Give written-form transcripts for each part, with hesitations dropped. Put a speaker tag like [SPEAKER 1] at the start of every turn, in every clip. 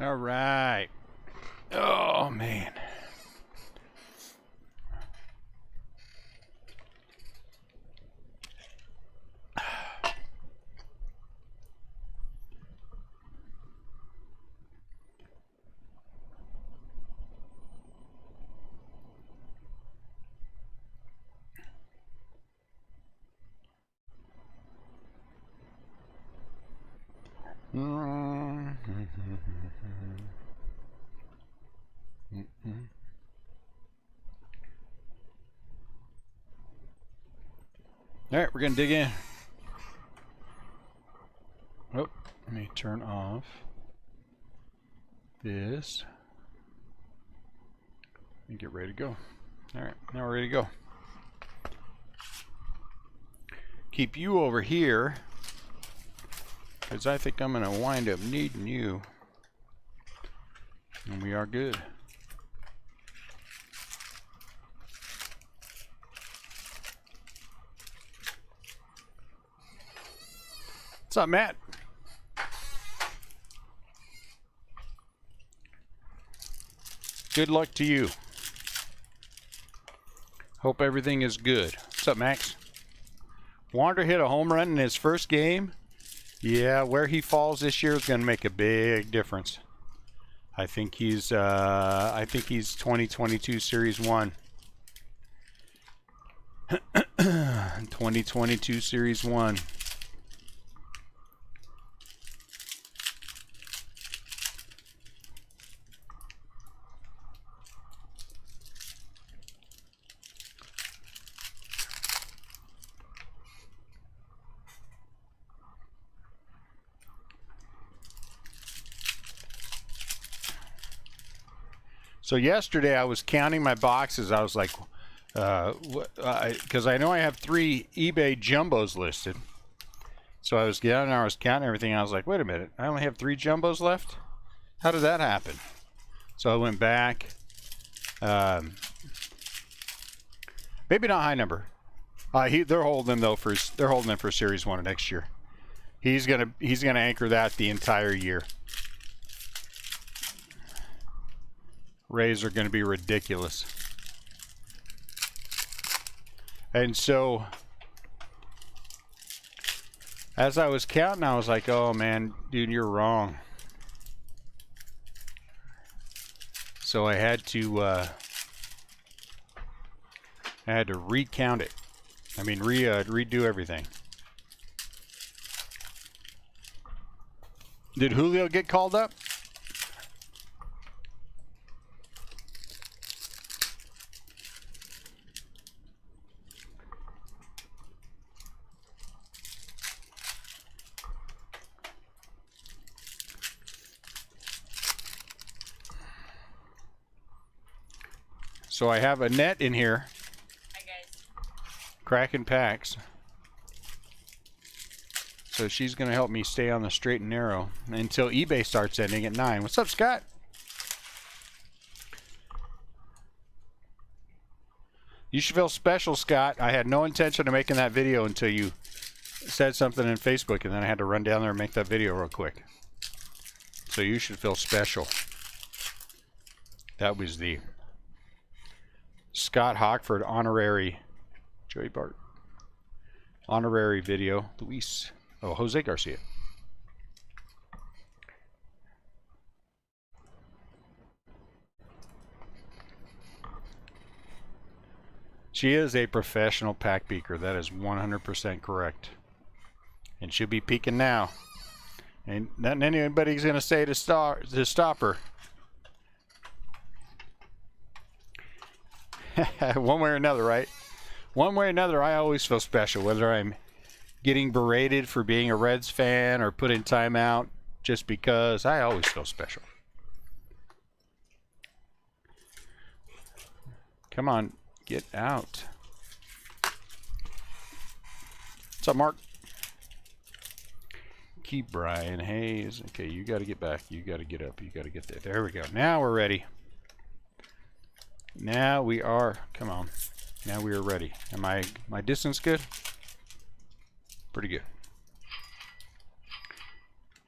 [SPEAKER 1] All right. Oh, man. All right, we're going to dig in. Oh, let me turn off this and get ready to go. All right, now we're ready to go. Keep you over here because I think I'm going to wind up needing you. And we are good. What's up, Matt? Good luck to you. Hope everything is good. What's up, Max? Wander hit a home run in his first game. Yeah, where he falls this year is going to make a big difference. I think he's 2022 Series 1. 2022 Series 1. So yesterday I was counting my boxes. I was like, because I know I have 3 eBay jumbos listed. So I was counting everything. I was like, wait a minute, I only have 3 jumbos left? How did that happen? So I went back. Maybe not high number. They're holding them though for Series 1 next year. He's gonna anchor that the entire year. Rays are going to be ridiculous. And so, as I was counting, I was like, oh man, dude, you're wrong. So I had to recount it. I mean, redo everything. Did Julio get called up? So I have a net in here. Hi guys. Cracking packs. So she's going to help me stay on the straight and narrow until eBay starts ending at 9. What's up, Scott? You should feel special, Scott. I had no intention of making that video until you said something in Facebook, and then I had to run down there and make that video real quick. So you should feel special. That was the Scott Hockford honorary Joey Bart honorary video. Luis. Oh, Jose Garcia. She is a professional pack peeker. That is 100% correct. And she'll be peeking now. Ain't nothing anybody's going to say to stop her. One way or another, right? One way or another, I always feel special, whether I'm getting berated for being a Reds fan or put in timeout just because. I always feel special. Come on, get out. What's up, Mark? Keep Brian Hayes. Okay, you got to get back. You got to get up. You got to get there. There we go. Now we're ready. Now we are. Come on. Now we are ready. Am my distance good? Pretty good.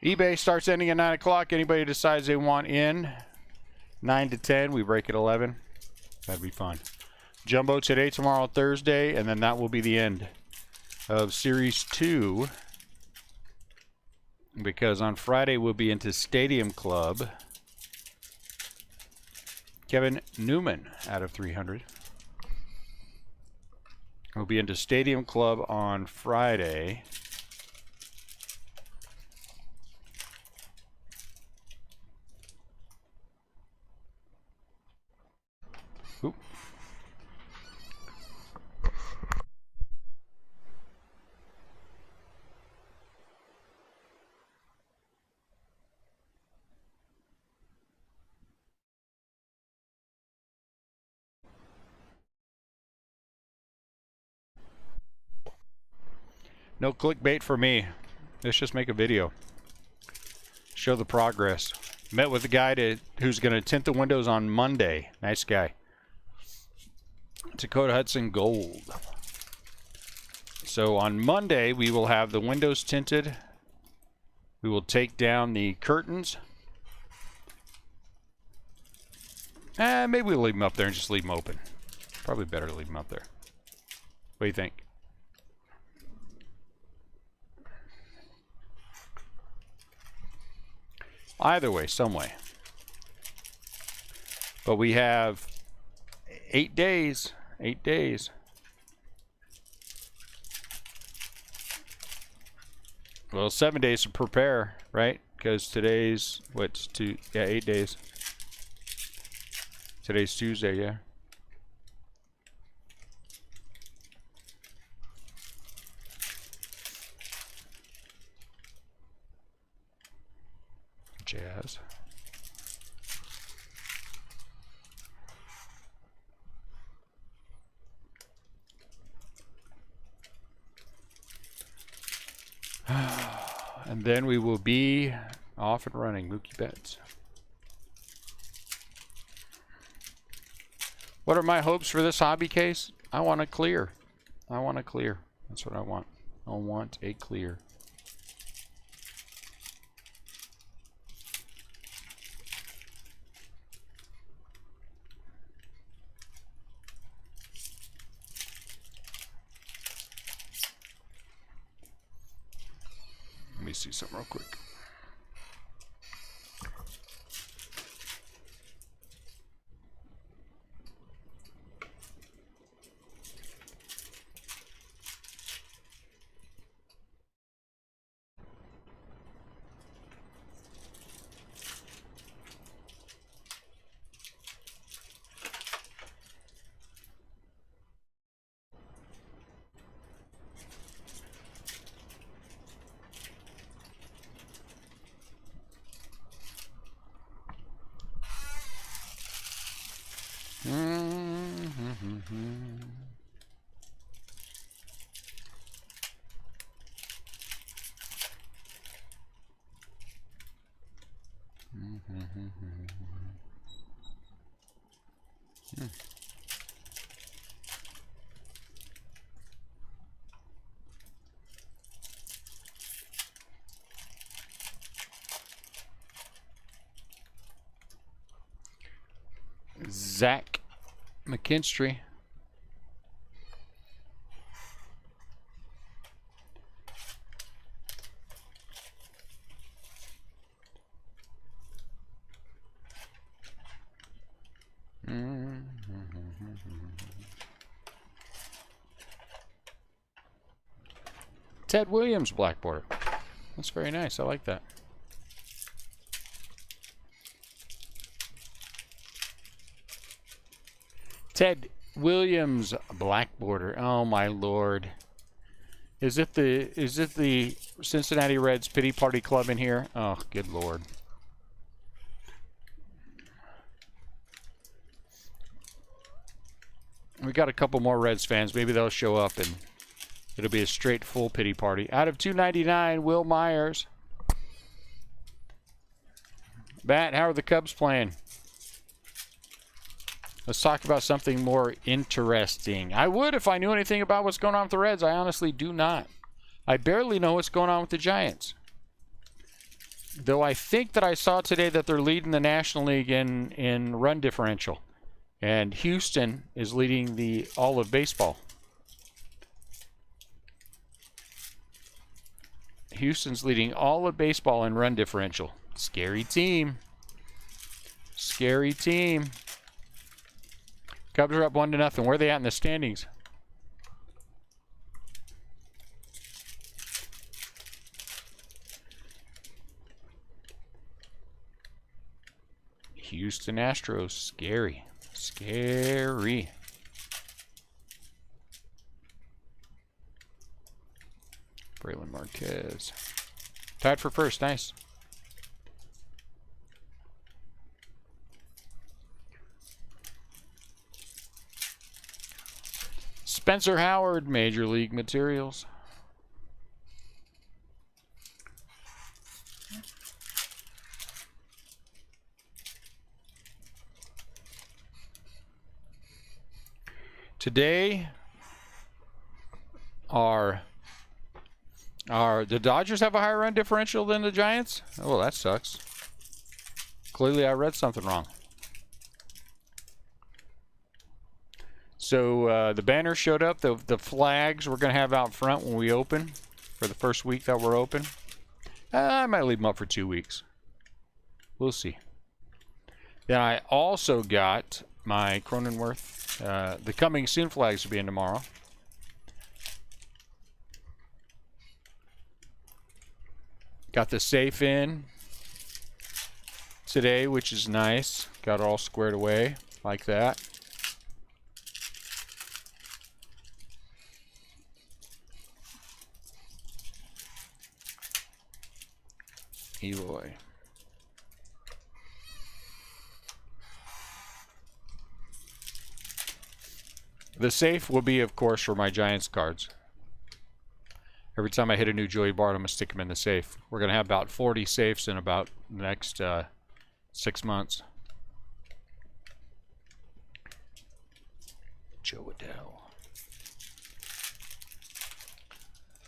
[SPEAKER 1] eBay starts ending at 9 o'clock. Anybody decides they want in, 9 to 10, we break at 11. That'd be fun. Jumbo today, tomorrow, Thursday, and then that will be the end of Series 2. Because on Friday we'll be into Stadium Club. Kevin Newman out of 300. We'll be into Stadium Club on Friday. Oop. No clickbait for me. Let's just make a video. Show the progress. Met with a guy who's going to tint the windows on Monday. Nice guy. Dakota Hudson Gold. So on Monday we will have the windows tinted. We will take down the curtains. Maybe we'll leave them up there and just leave them open. Probably better to leave them up there. What do you think? Either way, some way. But we have 8 days. 8 days. Well, 7 days to prepare, right? Because today's, what's 2? Yeah, 8 days. Today's Tuesday, yeah. Jazz. And then we will be off and running. Mookie Betts. What are my hopes for this hobby case? I want to clear. I want to clear. That's what I want. I want a clear. Let me see something real quick. Zach McKinstry. Ted Williams black border. That's very nice. I like that. Ted Williams black border. Oh my lord. Is it the Cincinnati Reds pity party club in here? Oh, good lord. We got a couple more Reds fans. Maybe they'll show up and it'll be a straight full pity party. Out of 299, Will Myers. Matt, how are the Cubs playing? Let's talk about something more interesting. I would if I knew anything about what's going on with the Reds. I honestly do not. I barely know what's going on with the Giants. Though I think that I saw today that they're leading the National League in run differential. And Houston is leading all of baseball. Houston's leading all of baseball in run differential. Scary team. Scary team. Cubs are up 1-0. Where are they at in the standings? Houston Astros. Scary. Scary. Braylon Marquez. Tied for first. Nice. Spencer Howard, Major League Materials. Today, the Dodgers have a higher run differential than the Giants? Oh, that sucks. Clearly, I read something wrong. So the banner showed up. The flags we're going to have out front when we open for the first week that we're open. I might leave them up for 2 weeks. We'll see. Then I also got my Cronenworth. The coming soon flags will be in tomorrow. Got the safe in today, which is nice. Got it all squared away like that. Eloy. The safe will be, of course, for my Giants cards. Every time I hit a new Joey Bart, I'm going to stick them in the safe. We're going to have about 40 safes in about the next 6 months. Joe Adele.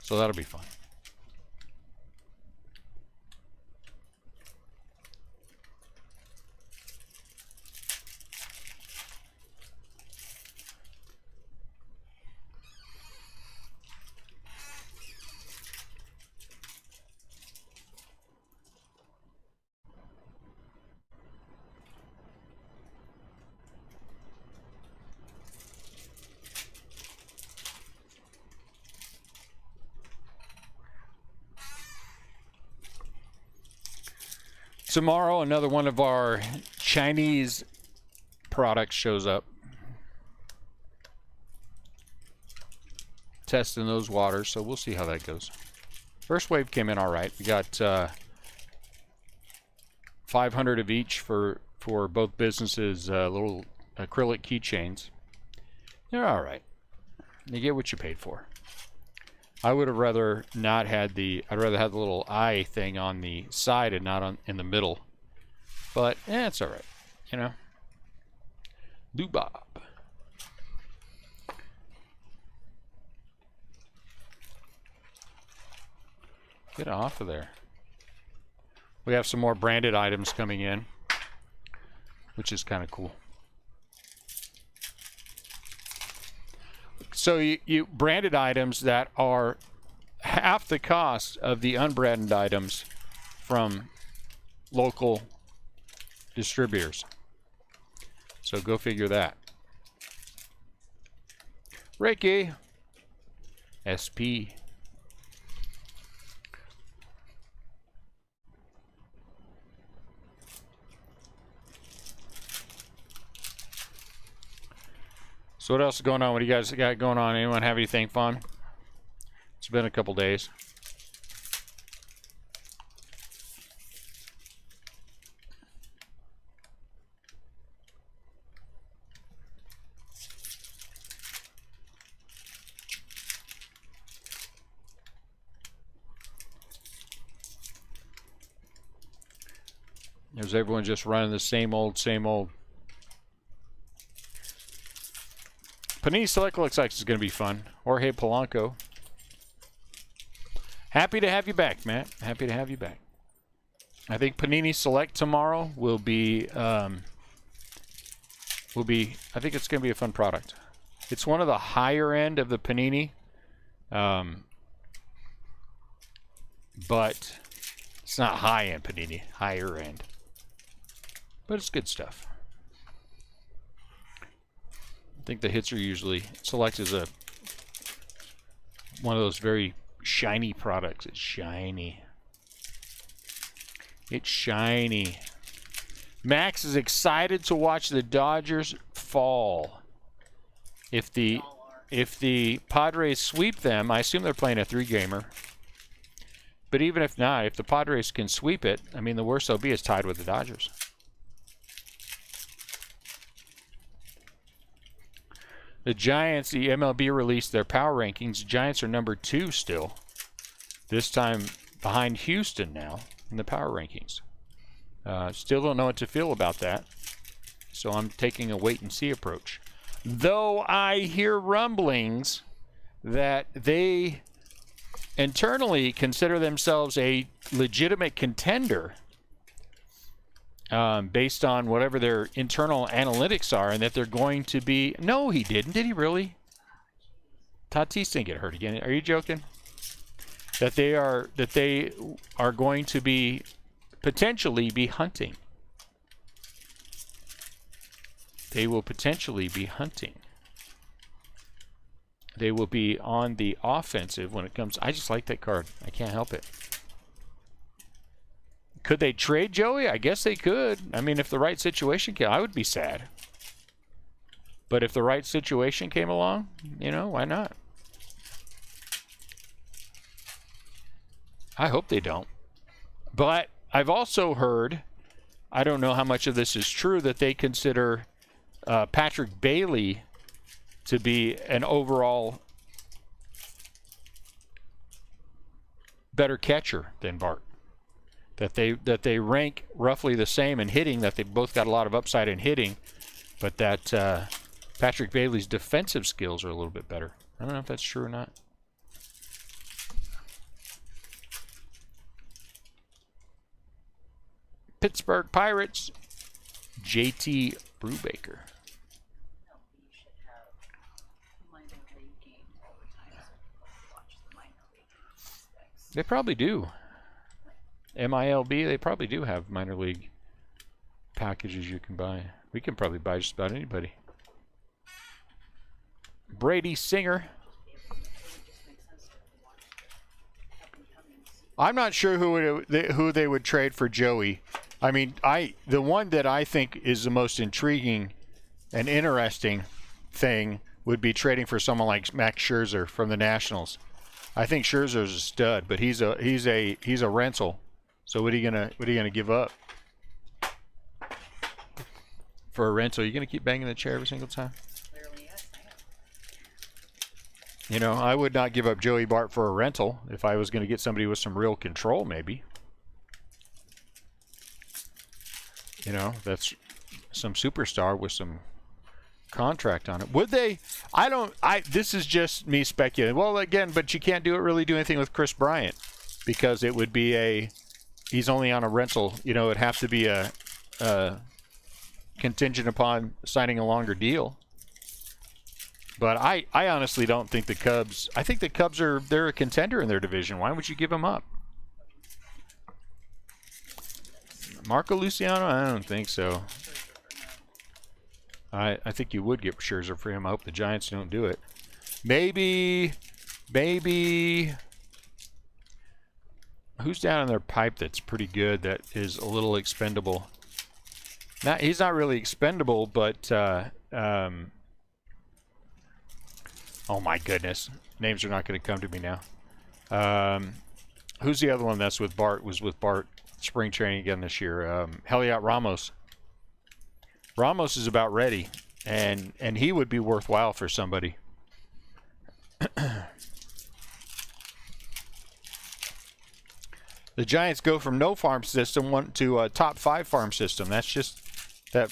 [SPEAKER 1] So that'll be fun. Tomorrow, another one of our Chinese products shows up. Testing those waters, so we'll see how that goes. First wave came in all right. We got 500 of each for both businesses, little acrylic keychains. They're all right. You get what you paid for. I would have rather not had I'd rather have the little eye thing on the side and not in the middle. But, it's all right. You know? Doobob. Get off of there. We have some more branded items coming in, which is kind of cool. So you branded items that are half the cost of the unbranded items from local distributors. So go figure that. Ricky. SP. So what else is going on? What do you guys got going on? Anyone have anything fun? It's been a couple days. There's everyone just running the same old, same old. Panini Select looks like it's going to be fun. Jorge Polanco. Happy to have you back, Matt. Happy to have you back. I think Panini Select tomorrow will be. I think it's going to be a fun product. It's one of the higher end of the Panini, but it's not high end Panini. Higher end, but it's good stuff. I think the hits are usually Select is one of those very shiny products. It's shiny. It's shiny. Max is excited to watch the Dodgers fall. If the Padres sweep them, I assume they're playing a 3-gamer. But even if not, if the Padres can sweep it, I mean, the worst they'll be is tied with the Dodgers. The Giants, the MLB released their power rankings. Giants are number 2 still. This time behind Houston now in the power rankings. Still don't know what to feel about that. So I'm taking a wait-and-see approach. Though I hear rumblings that they internally consider themselves a legitimate contender based on whatever their internal analytics are, and that they're going to be... No, he didn't. Did he really? Tatis didn't get hurt again. Are you joking? That they are going to be potentially be hunting. They will potentially be hunting. They will be on the offensive when it comes. I just like that card. I can't help it. Could they trade Joey? I guess they could. I mean, if the right situation came, I would be sad. But if the right situation came along, you know, why not? I hope they don't. But I've also heard, I don't know how much of this is true, that they consider Patrick Bailey to be an overall better catcher than Bart. That they rank roughly the same in hitting, that they both got a lot of upside in hitting, but that Patrick Bailey's defensive skills are a little bit better. I don't know if that's true or not. Pittsburgh Pirates, JT Brubaker. They probably do. MILB, they probably do have minor league packages you can buy. We can probably buy just about anybody. Brady Singer. I'm not sure who they would trade for Joey. I mean, the one that I think is the most intriguing and interesting thing would be trading for someone like Max Scherzer from the Nationals. I think Scherzer's a stud, but he's a rental. So what are you gonna give up for a rental? Are you gonna keep banging the chair every single time?
[SPEAKER 2] Clearly, yes, I am.
[SPEAKER 1] You know, I would not give up Joey Bart for a rental if I was going to get somebody with some real control, maybe. You know, that's some superstar with some contract on it. Would they? This is just me speculating. Well, again, but you can't really do anything with Chris Bryant because it would be he's only on a rental. You know, it'd have to be a contingent upon signing a longer deal. But I honestly don't think the Cubs. I think the Cubs they're a contender in their division. Why would you give them up? Marco Luciano? I don't think so. I think you would get Scherzer for him. I hope the Giants don't do it. Maybe. Who's down in their pipe that's pretty good, that is a little expendable? He's not really expendable, but oh my goodness, names are not going to come to me now. Who's the other one that's with Bart? Was with Bart spring training again this year? Heliot Ramos. Ramos is about ready, and he would be worthwhile for somebody. The Giants go from no farm system to a top 5 farm system. That's just that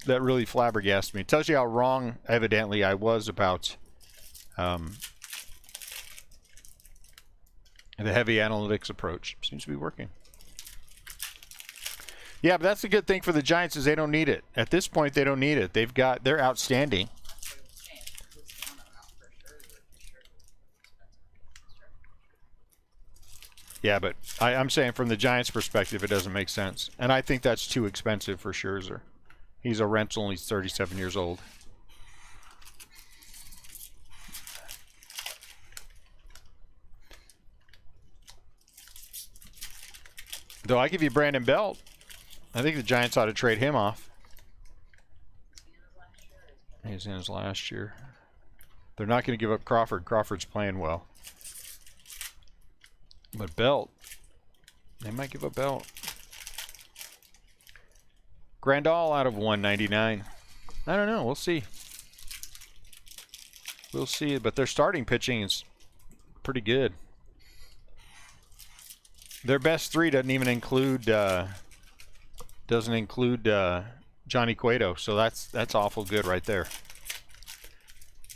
[SPEAKER 1] really flabbergasted me. It tells you how wrong, evidently, I was about the heavy analytics approach. Seems to be working. Yeah, but that's a good thing for the Giants is they don't need it. At this point, they don't need it. They're outstanding. Yeah, but I'm saying from the Giants' perspective, it doesn't make sense. And I think that's too expensive for Scherzer. He's a rental and he's 37 years old. Though I give you Brandon Belt. I think the Giants ought to trade him off. He's in his last year. They're not going to give up Crawford. Crawford's playing well. But Belt, they might give up Belt. Grandal out of 199. I don't know. We'll see. We'll see. But their starting pitching is pretty good. Their best three doesn't even include Johnny Cueto, so that's awful good right there.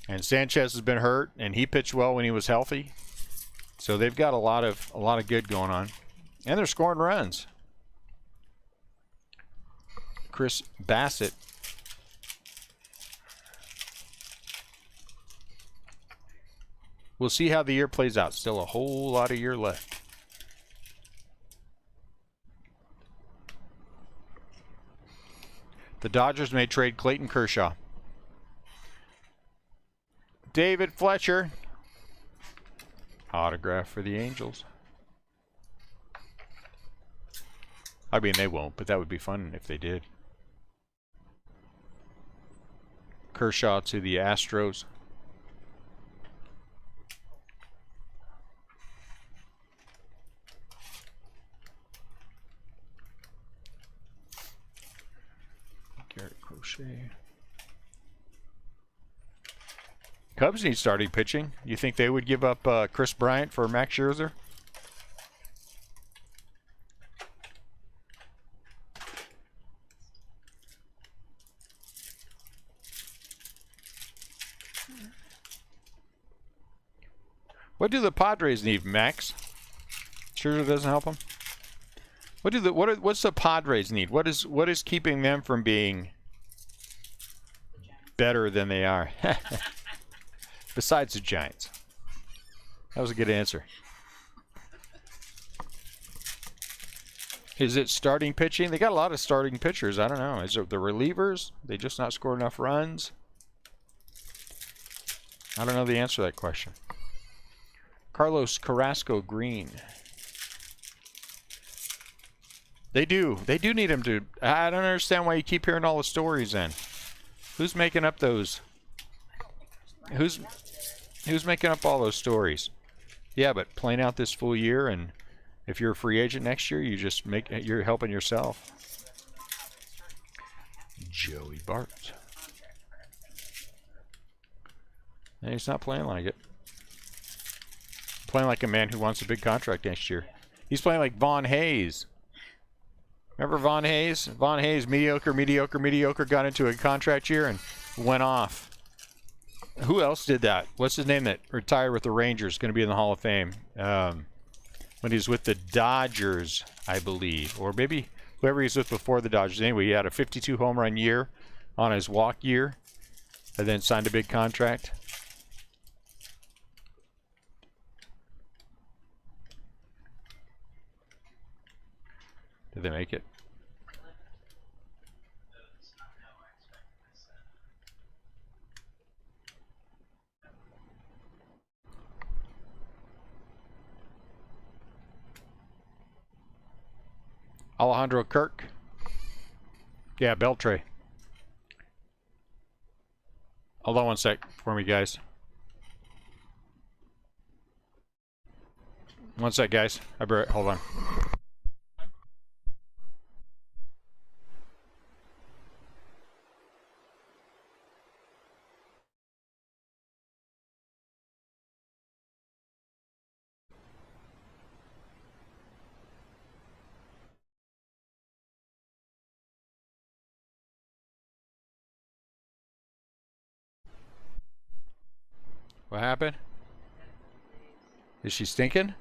[SPEAKER 1] And Sanchez has been hurt, and he pitched well when he was healthy. So they've got a lot of good going on, and they're scoring runs. Chris Bassett. We'll see how the year plays out. Still a whole lot of year left. The Dodgers may trade Clayton Kershaw. David Fletcher. Autograph for the Angels. I mean, they won't, but that would be fun if they did. Kershaw to the Astros. Garrett Crochet. Cubs need starting pitching. You think they would give up Chris Bryant for Max Scherzer? What do the Padres need, Max? Scherzer doesn't help them. What's the Padres need? What is keeping them from being better than they are? Besides the Giants. That was a good answer. Is it starting pitching? They got a lot of starting pitchers. I don't know. Is it the relievers? They just not score enough runs? I don't know the answer to that question. Carlos Carrasco Green. They do need him to. I don't understand why you keep hearing all the stories then. Who's making up those? Who's making up all those stories? Yeah, but playing out this full year, and if you're a free agent next year, you're helping yourself. Joey Bart. And he's not playing like it. Playing like a man who wants a big contract next year. He's playing like Vaughn Hayes. Remember Vaughn Hayes? Vaughn Hayes, mediocre, got into a contract year and went off. Who else did that? What's his name that retired with the Rangers? Going to be in the Hall of Fame. When he was with the Dodgers, I believe. Or maybe whoever he was with before the Dodgers. Anyway, he had a 52 home run year on his walk year and then signed a big contract. Did they make it? Alejandro Kirk. Yeah, Beltre. Hold on one sec for me, guys. One sec, guys. Hold on. What happened? Is she stinking?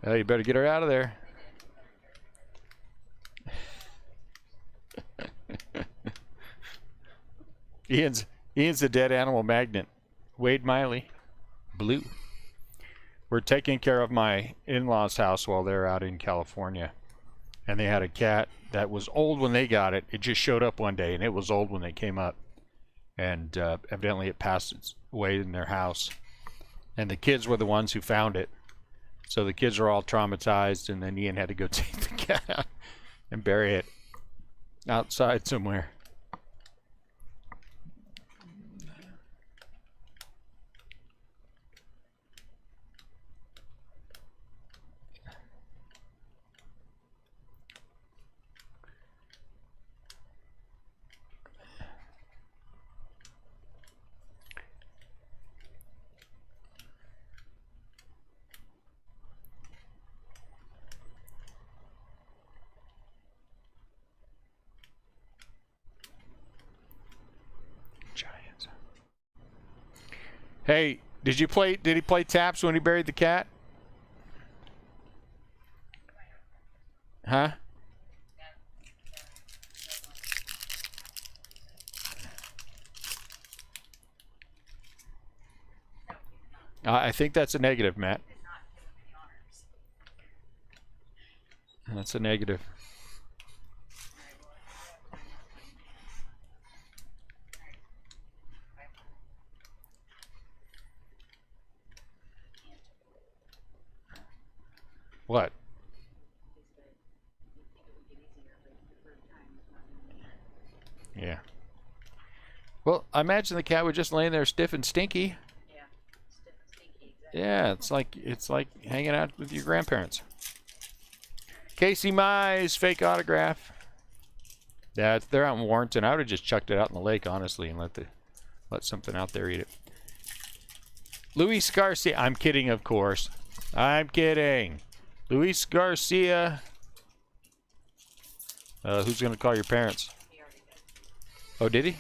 [SPEAKER 1] Oh, you better get her out of there. Ian's the dead animal magnet. Wade Miley, blue. We're taking care of my in-laws' house while they're out in California, and they had a cat that was old when they got it. It just showed up one day, and it was old when they came up, and evidently it passed its way in their house, and the kids were the ones who found it. So the kids were all traumatized, and then Ian had to go take the cat out and bury it outside somewhere. Hey, did he play taps when he buried the cat? Huh? I think that's a negative, Matt. That's a negative. What? Yeah. Well, I imagine the cat was just laying there stiff and stinky.
[SPEAKER 2] Yeah, stiff and stinky. Exactly.
[SPEAKER 1] Yeah, it's like hanging out with your grandparents. Casey Mize, fake autograph. Yeah, they're out in Warrenton. I would have just chucked it out in the lake, honestly, and let something out there eat it. Luis Garcia. I'm kidding, of course. I'm kidding. Luis Garcia. Who's going to call your parents?
[SPEAKER 2] He already did.
[SPEAKER 1] Oh, did he?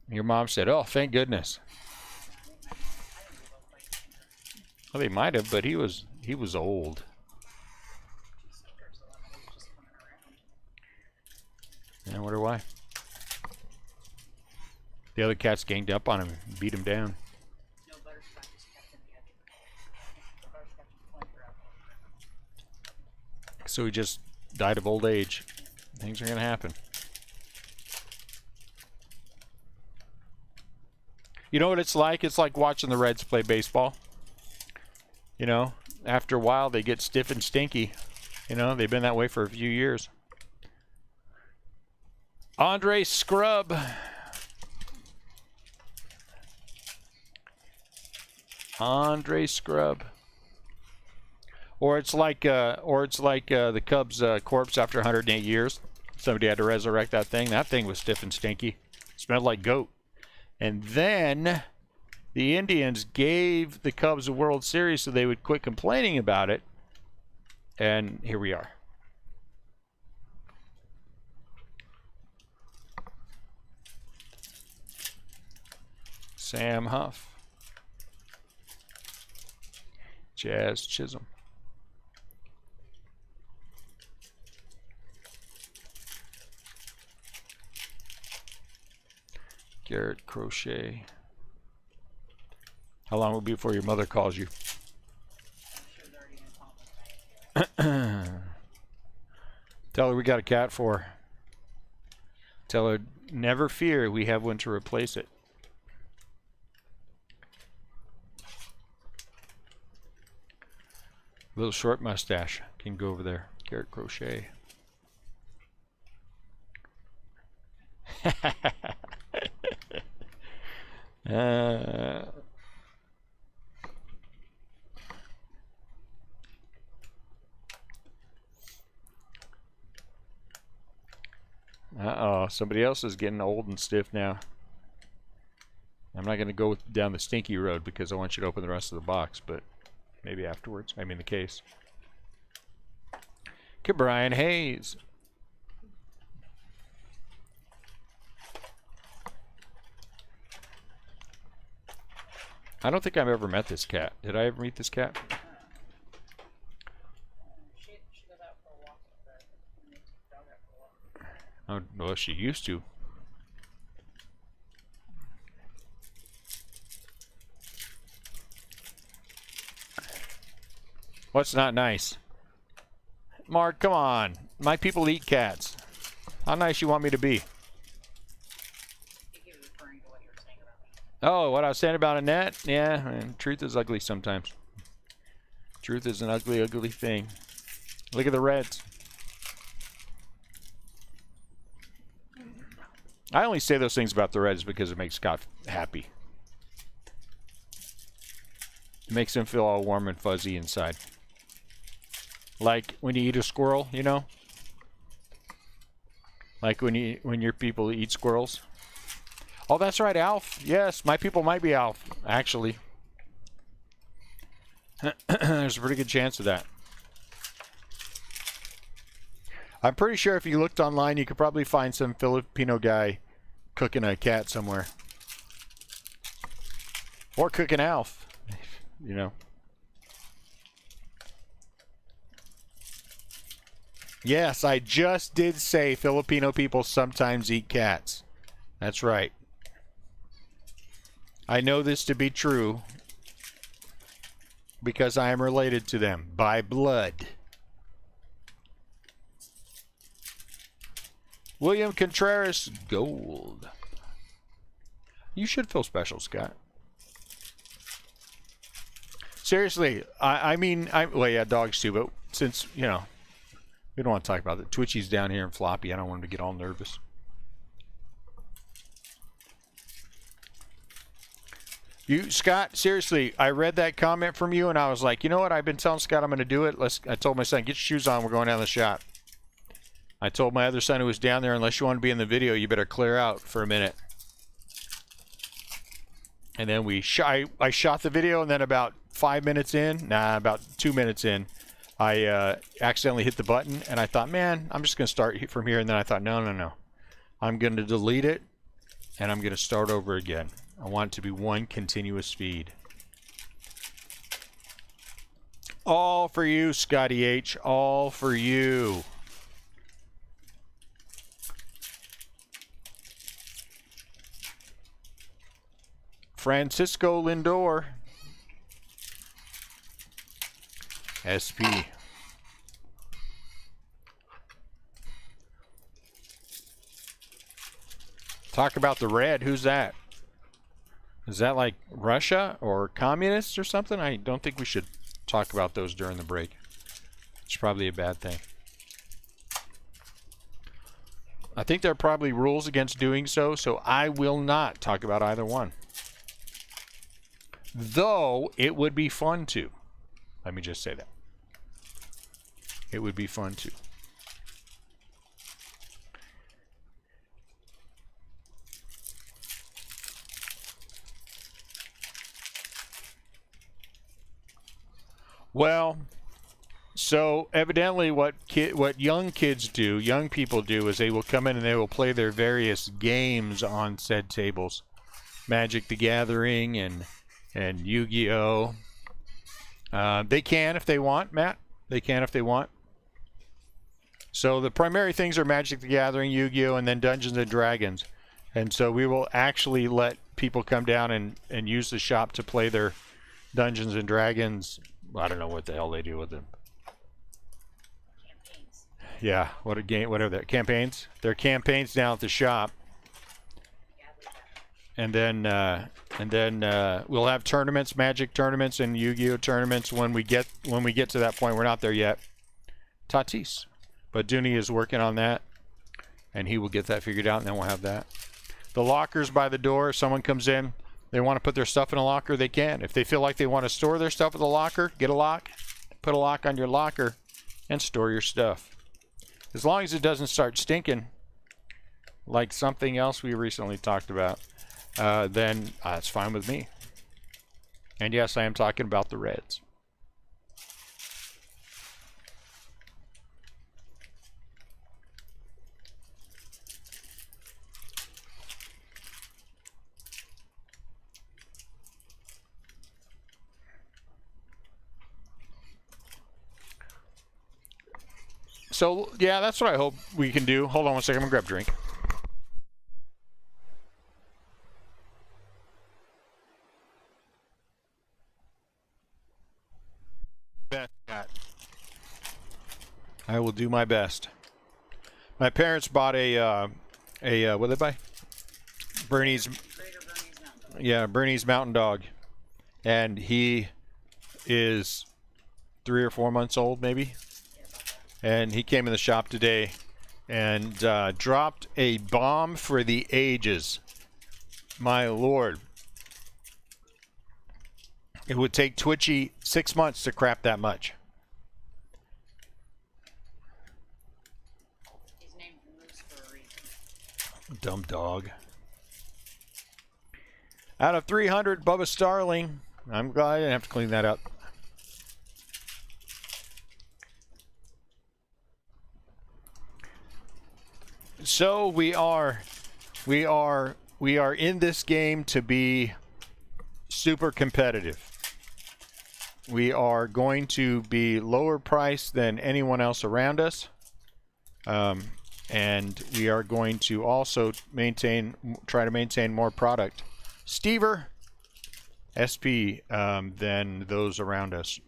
[SPEAKER 1] Your mom said, oh, thank goodness. Well, they might have, but he was old. I wonder why. The other cats ganged up on him and beat him down.
[SPEAKER 2] No, Butterscotch just kept him together. Butterscotch was playing forever.
[SPEAKER 1] So he just died of old age. Things are going to happen. You know what it's like? It's like watching the Reds play baseball. You know, after a while they get stiff and stinky. You know, they've been that way for a few years. Andre Scrub. Andre Scrub. Or it's like the Cubs corpse after 108 years. Somebody had to resurrect that thing. That thing was stiff and stinky. Smelled like goat. And then the Indians gave the Cubs a World Series so they would quit complaining about it. And here we are. Sam Huff. Jazz Chisholm. Garrett Crochet. How long will it be before your mother calls you? Tell her we got a cat for her. Tell her, never fear, we have one to replace it. Little short mustache can go over there. Garrett Crochet. Uh-oh, somebody else is getting old and stiff now. I'm not going to go down the stinky road because I want you to open the rest of the box, but maybe afterwards. I mean the case. Okay, Brian Hayes. I don't think I've ever met this cat. Did I ever meet this cat?
[SPEAKER 2] She goes out for a walk with the dog out for a walk.
[SPEAKER 1] Oh, well, she used to. What's not nice? Mark, come on. My people eat cats. How nice you want me to be?
[SPEAKER 2] I think he was referring to what you were saying about me.
[SPEAKER 1] Oh, what I was saying about Annette? Yeah, man, truth is ugly sometimes. Truth is an ugly, ugly thing. Look at the Reds. I only say those things about the Reds because it makes Scott happy. It makes him feel all warm and fuzzy inside. Like when you eat a squirrel, you know? Like when your people eat squirrels. Oh, that's right, Alf. Yes, my people might be Alf, actually. There's a pretty good chance of that. I'm pretty sure if you looked online, you could probably find some Filipino guy cooking a cat somewhere. Or cooking Alf, you know. Yes, I just did say Filipino people sometimes eat cats. That's right. I know this to be true because I am related to them by blood. William Contreras Gold. You should feel special, Scott. Seriously, I mean, well, yeah, dogs too, but since, you know, we don't want to talk about it. Twitchy's down here and Floppy. I don't want him to get all nervous. You, Scott, seriously, I read that comment from you and I was like, you know what? I've been telling Scott I'm going to do it. I told my son, get your shoes on. We're going down the shop. I told my other son who was down there, unless you want to be in the video, you better clear out for a minute. And then I shot the video, and then about 5 minutes in, about 2 minutes in, I accidentally hit the button, and I thought, man, I'm just going to start from here. And then I thought, no. I'm going to delete it, and I'm going to start over again. I want it to be one continuous feed. All for you, Scotty H. All for you. Francisco Lindor. SP. Talk about the red. Who's that? Is that like Russia or communists or something? I don't think we should talk about those during the break. It's probably a bad thing. I think there are probably rules against doing so, so I will not talk about either one. Though it would be fun to. Let me just say that. It would be fun to. Well, so evidently what young kids do, young people do, is they will come in and they will play their various games on said tables. Magic the Gathering and Yu-Gi-Oh! They can if they want, Matt. They can if they want. So the primary things are Magic the Gathering, Yu-Gi-Oh! And then Dungeons and Dragons. And so we will actually let people come down and use the shop to play their Dungeons and Dragons. I don't know what the hell they do with them.
[SPEAKER 2] Campaigns.
[SPEAKER 1] Yeah, what a game, whatever they're campaigns. They're campaigns down at the shop. And then we'll have tournaments, Magic tournaments, and Yu-Gi-Oh tournaments when we get to that point. We're not there yet. Tatis, but Dooney is working on that, and he will get that figured out, and then we'll have that. The lockers by the door. If someone comes in, they want to put their stuff in a locker, they can. If they feel like they want to store their stuff in the locker, get a lock, put a lock on your locker, and store your stuff. As long as it doesn't start stinking, like something else we recently talked about. Then it's fine with me. And yes, I am talking about the Reds. So, yeah, that's what I hope we can do. Hold on one second. I'm going to grab a drink. Bet, Scott. I will do my best. My parents bought a what did they buy? Bernie's.
[SPEAKER 2] Greater Bernie's Mountain.
[SPEAKER 1] Yeah, Bernie's Mountain Dog, and he is 3 or 4 months old, maybe.
[SPEAKER 2] Yeah, about that.
[SPEAKER 1] And he came in the shop today and dropped a bomb for the ages. My lord. It would take Twitchy 6 months to crap that much.
[SPEAKER 2] He's named Moose for a reason.
[SPEAKER 1] Dumb dog. Out of 300, Bubba Starling. I'm glad I didn't have to clean that up. So we are in this game to be super competitive. We are going to be lower priced than anyone else around us, and we are going to also try to maintain more product, Stever, SP, than those around us,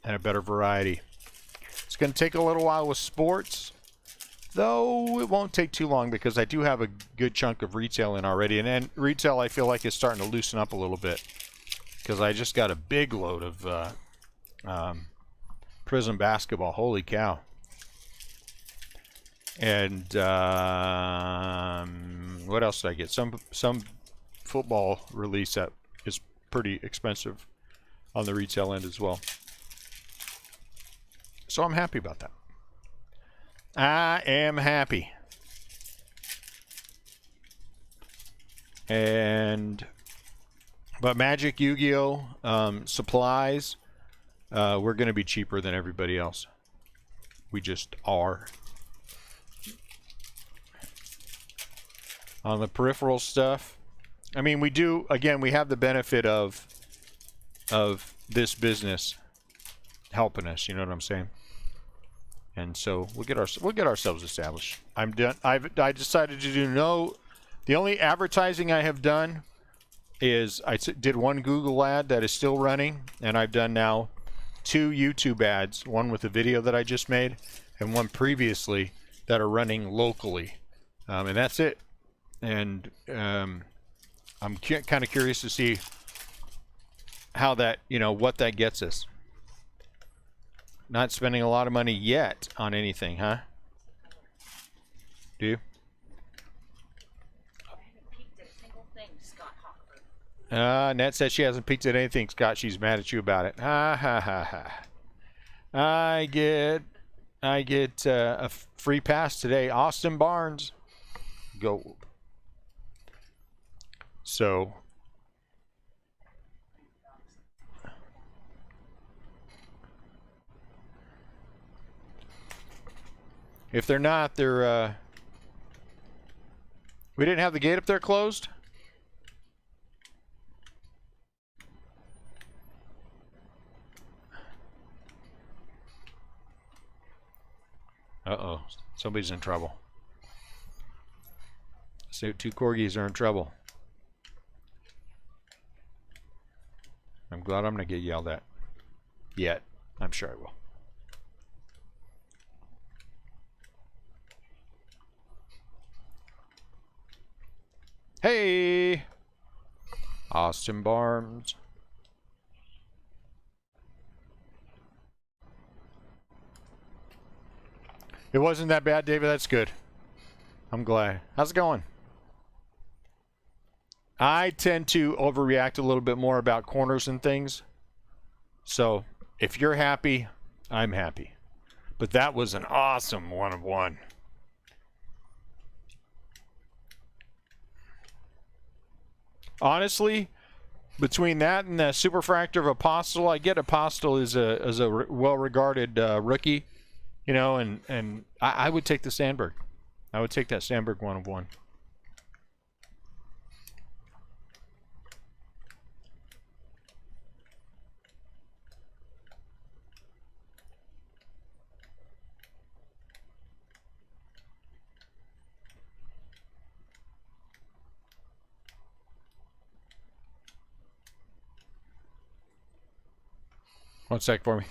[SPEAKER 1] and a better variety. It's going to take a little while with sports. Though it won't take too long because I do have a good chunk of retail in already. And then retail I feel like is starting to loosen up a little bit. Because I just got a big load of Prism basketball. Holy cow. And what else did I get? Some football release that is pretty expensive on the retail end as well. So I'm happy about that. I am happy. But Magic, Yu-Gi-Oh! Supplies, we're going to be cheaper than everybody else. We just are. On the peripheral stuff, I mean, we do, again, we have the benefit of this business helping us, you know what I'm saying? And so we'll get ourselves established. I'm done. I decided to do the only advertising I have done is I did one Google ad that is still running, and I've done now 2 YouTube ads, one with a video that I just made and one previously that are running locally, and that's it. And I'm kind of curious to see how that, what that gets us. Not spending a lot of money yet on anything, huh? Do you?
[SPEAKER 2] I haven't peeked at a single thing, Scott Hockford.
[SPEAKER 1] Net says she hasn't peeked at anything, Scott. She's mad at you about it. Ha ha ha ha. I get a free pass today. Austin Barnes. Go. So. If they're not, they're, we didn't have the gate up there closed? Uh-oh, somebody's in trouble. So 2 corgis are in trouble. I'm glad I'm going to get yelled at. Yet. I'm sure I will. Hey! Austin Barnes. It wasn't that bad, David. That's good. I'm glad. How's it going? I tend to overreact a little bit more about corners and things. So, if you're happy, I'm happy. But that was an awesome 1 of 1. Honestly, between that and the Superfractor of Apostle, I get Apostle as a well-regarded rookie, and I would take the Sandberg. I would take that Sandberg 1 of 1. One sec for me.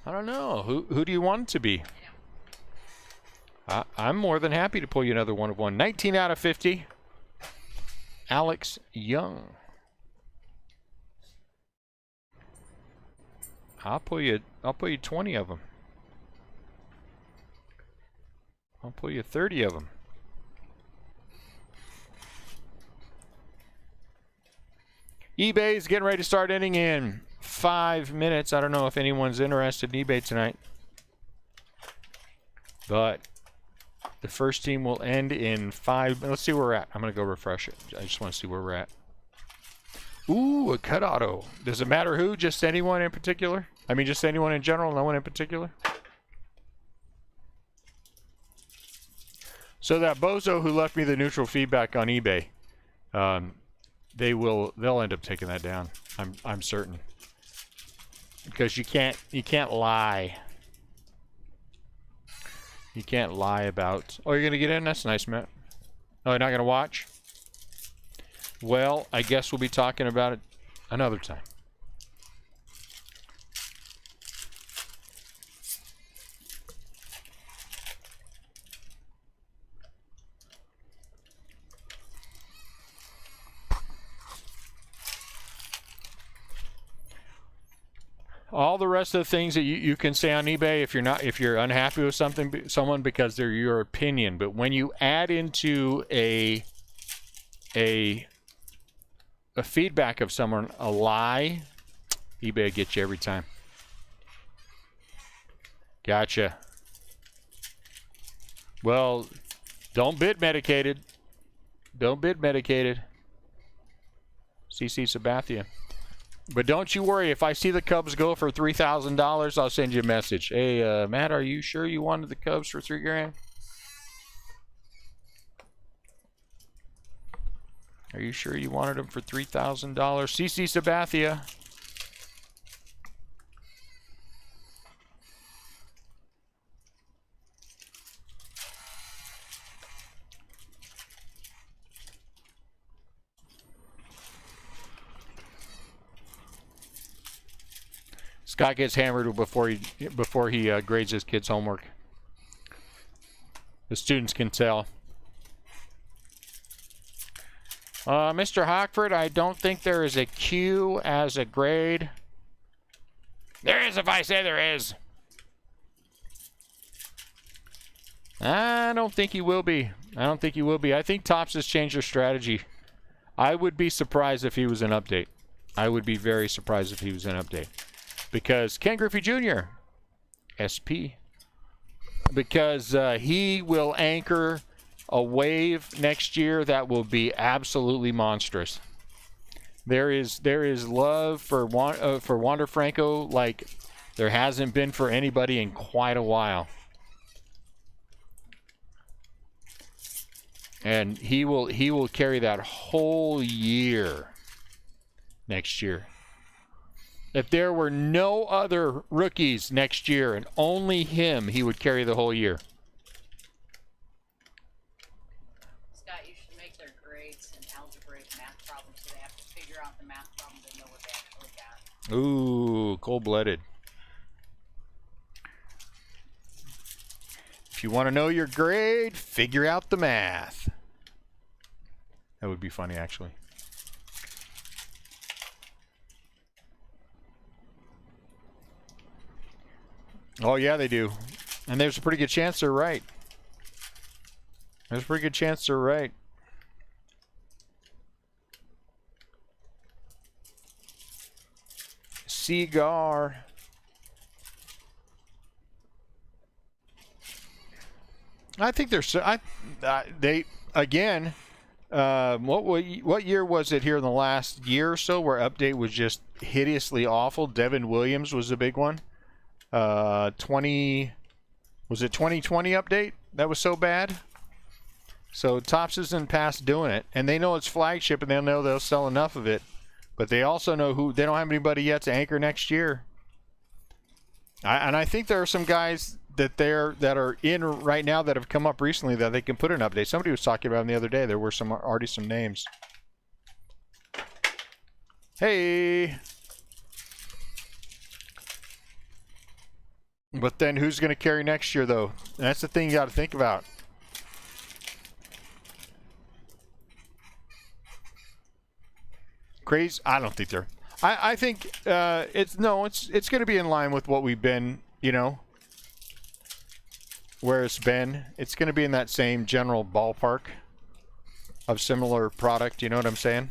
[SPEAKER 1] I don't know. Who do you want it to be? I'm more than happy to pull you another 1 of 1. 19 out of 50. Alex Young. I'll pull you 20 of them. I'll pull you 30 of them. eBay's getting ready to start ending in 5 minutes. I don't know if anyone's interested in eBay tonight, but the first team will end in 5. Let's see where we're at. I'm going to go refresh it. I just want to see where we're at. Ooh, a cut auto. Does it matter who? Just anyone in particular? I mean, just anyone in general, no one in particular? So that bozo who left me the neutral feedback on eBay, they'll end up taking that down. I'm certain. Because you can't lie. You can't lie about. Oh, you're gonna get in? That's nice, Matt. Oh, you're not gonna watch? Well, I guess we'll be talking about it another time. All the rest of the things that you can say on eBay if you're unhappy with someone because they're your opinion, but when you add into a feedback of someone a lie, eBay gets you every time. Gotcha. Well, don't bid medicated. Don't bid medicated. CC Sabathia. But don't you worry, if I see the Cubs go for $3,000, I'll send you a message. Hey, Matt, are you sure you wanted the Cubs for $3,000? Are you sure you wanted them for $3,000? CC Sabathia. Scott gets hammered before he grades his kids' homework. The students can tell. Mr. Hockford, I don't think there is a Q as a grade. There is if I say there is. I don't think he will be. I don't think he will be. I think Topps has changed their strategy. I would be surprised if he was an update. I would be very surprised if he was an update. Because Ken Griffey Jr., SP, because he will anchor a wave next year that will be absolutely monstrous. There is love for Wander Franco like there hasn't been for anybody in quite a while. And he will carry that whole year next year. If there were no other rookies next year and only him, he would carry the whole year.
[SPEAKER 2] Scott, you should make their grades and algebraic math problems so they have to figure out the math problem to know what they actually got.
[SPEAKER 1] Ooh, cold-blooded. If you want to know your grade, figure out the math. That would be funny, actually. Oh, yeah, they do. And there's a pretty good chance they're right. There's a pretty good chance they're right. Cigar. I think they're they again. What year was it here in the last year or so where update was just hideously awful? Devin Williams was a big one. Was it 2020 update that was so bad? So Topps isn't past doing it, and they know it's flagship, and they know they'll sell enough of it, but they also know they don't have anybody yet to anchor next year. And I think there are some guys that are in right now that have come up recently that they can put an update. Somebody was talking about them the other day. There were already some names. Hey. But then who's going to carry next year, though? That's the thing you got to think about. Crazy? I don't think they're. I think it's going to be in line with what we've been, you know, where it's been. It's going to be in that same general ballpark of similar product. You know what I'm saying?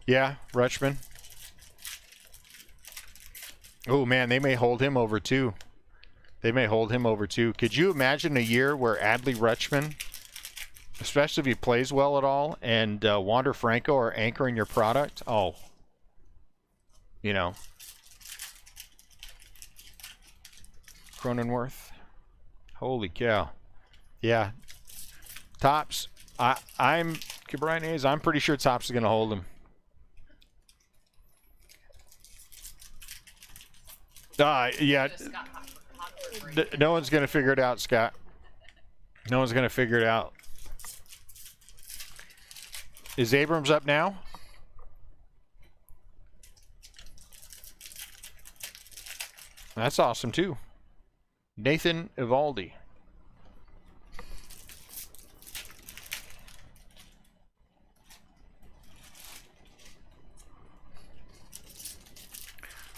[SPEAKER 1] Yeah, Rutschman. Oh man, they may hold him over too. They may hold him over too. Could you imagine a year where Adley Rutschman, especially if he plays well at all, and Wander Franco are anchoring your product? Oh, you know, Cronenworth. Holy cow! Yeah, Tops. I'm Brian Hayes. I'm pretty sure Tops is going to hold him. Yeah. No one's going to figure it out, Scott. No one's going to figure it out. Is Abrams up now? That's awesome, too. Nathan Evaldi.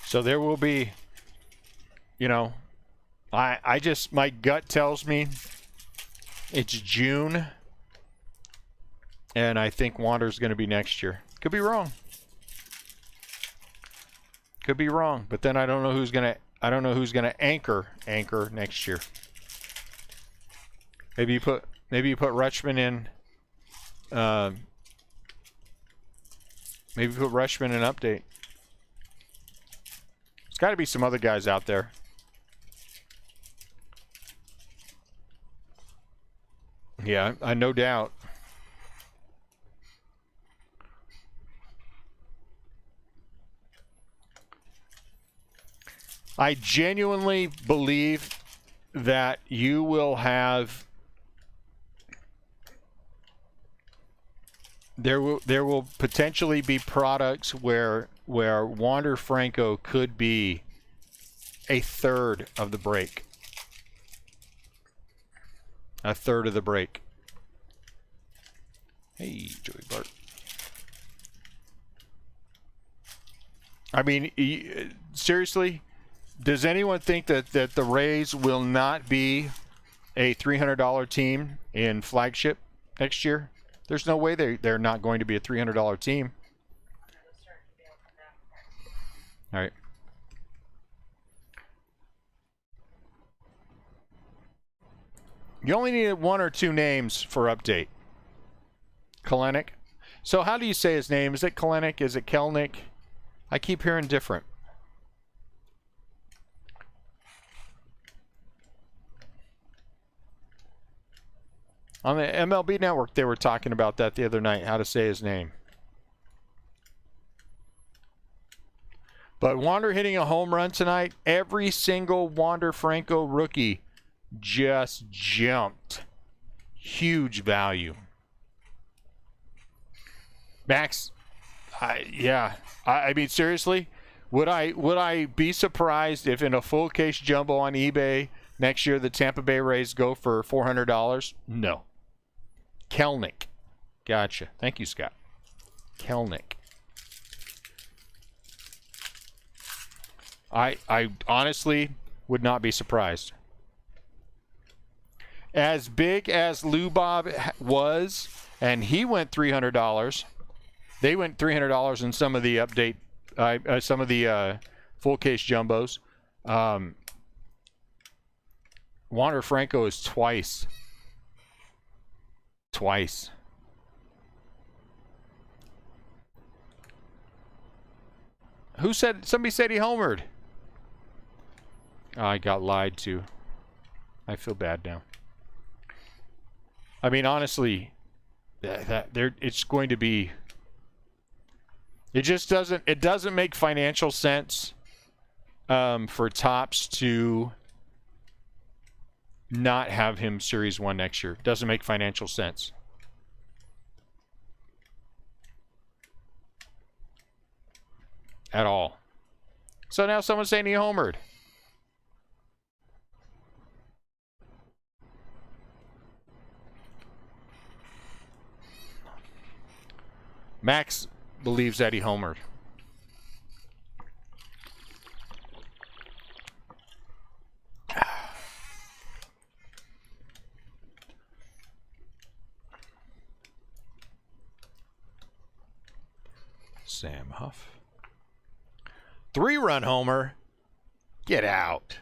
[SPEAKER 1] So there will be, you know, I just, my gut tells me it's June, and I think Wander's going to be next year. Could be wrong. Could be wrong, but then I don't know who's going to anchor next year. Maybe you put Rutschman in. Maybe put Rutschman in update. There's got to be some other guys out there. Yeah, I no doubt. I genuinely believe that you will have there will potentially be products where Wander Franco could be a third of the break. A third of the break. Hey, Joey Bart. I mean, seriously, does anyone think that the Rays will not be a $300 team in flagship next year? There's no way they're not going to be a $300 team. All right. You only need one or two names for update. Kalenic. So how do you say his name? Is it Kalenic? Is it Kelnick? I keep hearing different. On the MLB Network, they were talking about that the other night, how to say his name. But Wander hitting a home run tonight. Every single Wander Franco rookie just jumped. Huge value. Max, I mean, seriously, would I be surprised if in a full case jumbo on eBay next year the Tampa Bay Rays go for $400? No. Kelnick. Gotcha. Thank you, Scott. Kelnick. I honestly would not be surprised. As big as Lubob was, and he went $300. They went $300 in some of the update, some of the full case jumbos. Wander Franco is twice. Twice. Who said? Somebody said he homered. Oh, I got lied to. I feel bad now. I mean, honestly, it's going to be. It just doesn't. It doesn't make financial sense for Topps to not have him Series 1 next year. Doesn't make financial sense. at all. So now someone's saying he homered. Max believes that he homered. Sam Huff. 3-run homer. Get out.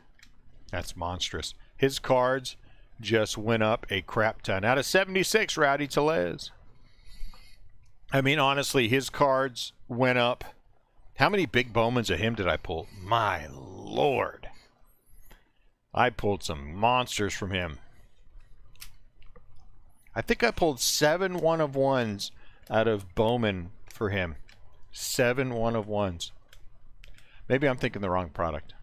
[SPEAKER 1] That's monstrous. His cards just went up a crap ton. Out of 76, Rowdy Tellez. I mean, honestly, his cards went up. How many big Bowmans of him did I pull? My Lord. I pulled some monsters from him. I think I pulled 7 1-of-1s out of Bowman for him. 7 1-of-1s. Maybe I'm thinking the wrong product.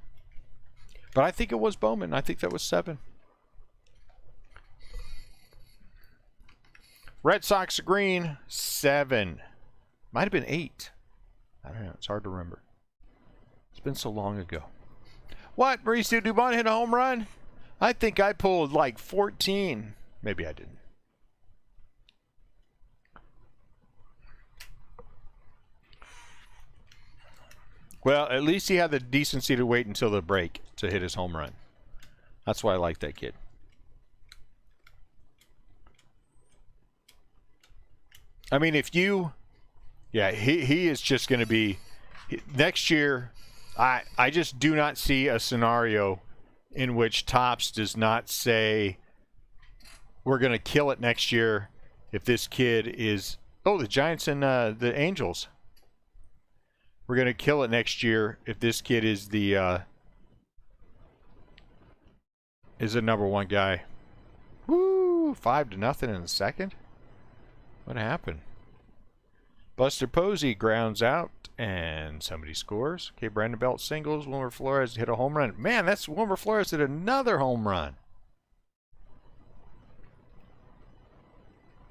[SPEAKER 1] But I think it was Bowman. I think that was 7. Red Sox green, 7. Might have been 8. I don't know. It's hard to remember. It's been so long ago. What? Mauricio Dubon hit a home run? I think I pulled like 14. Maybe I didn't. Well, at least he had the decency to wait until the break to hit his home run. That's why I like that kid. I mean, if you... Yeah, he is just going to be... Next year, I just do not see a scenario in which Topps does not say, we're going to kill it next year if this kid is... Oh, the Giants and the Angels. We're going to kill it next year if this kid is the number 1 guy. Woo! 5-0 in the second? What happened? Buster Posey grounds out and somebody scores. Okay, Brandon Belt singles. Wilmer Flores hit a home run. Man, that's Wilmer Flores hit another home run.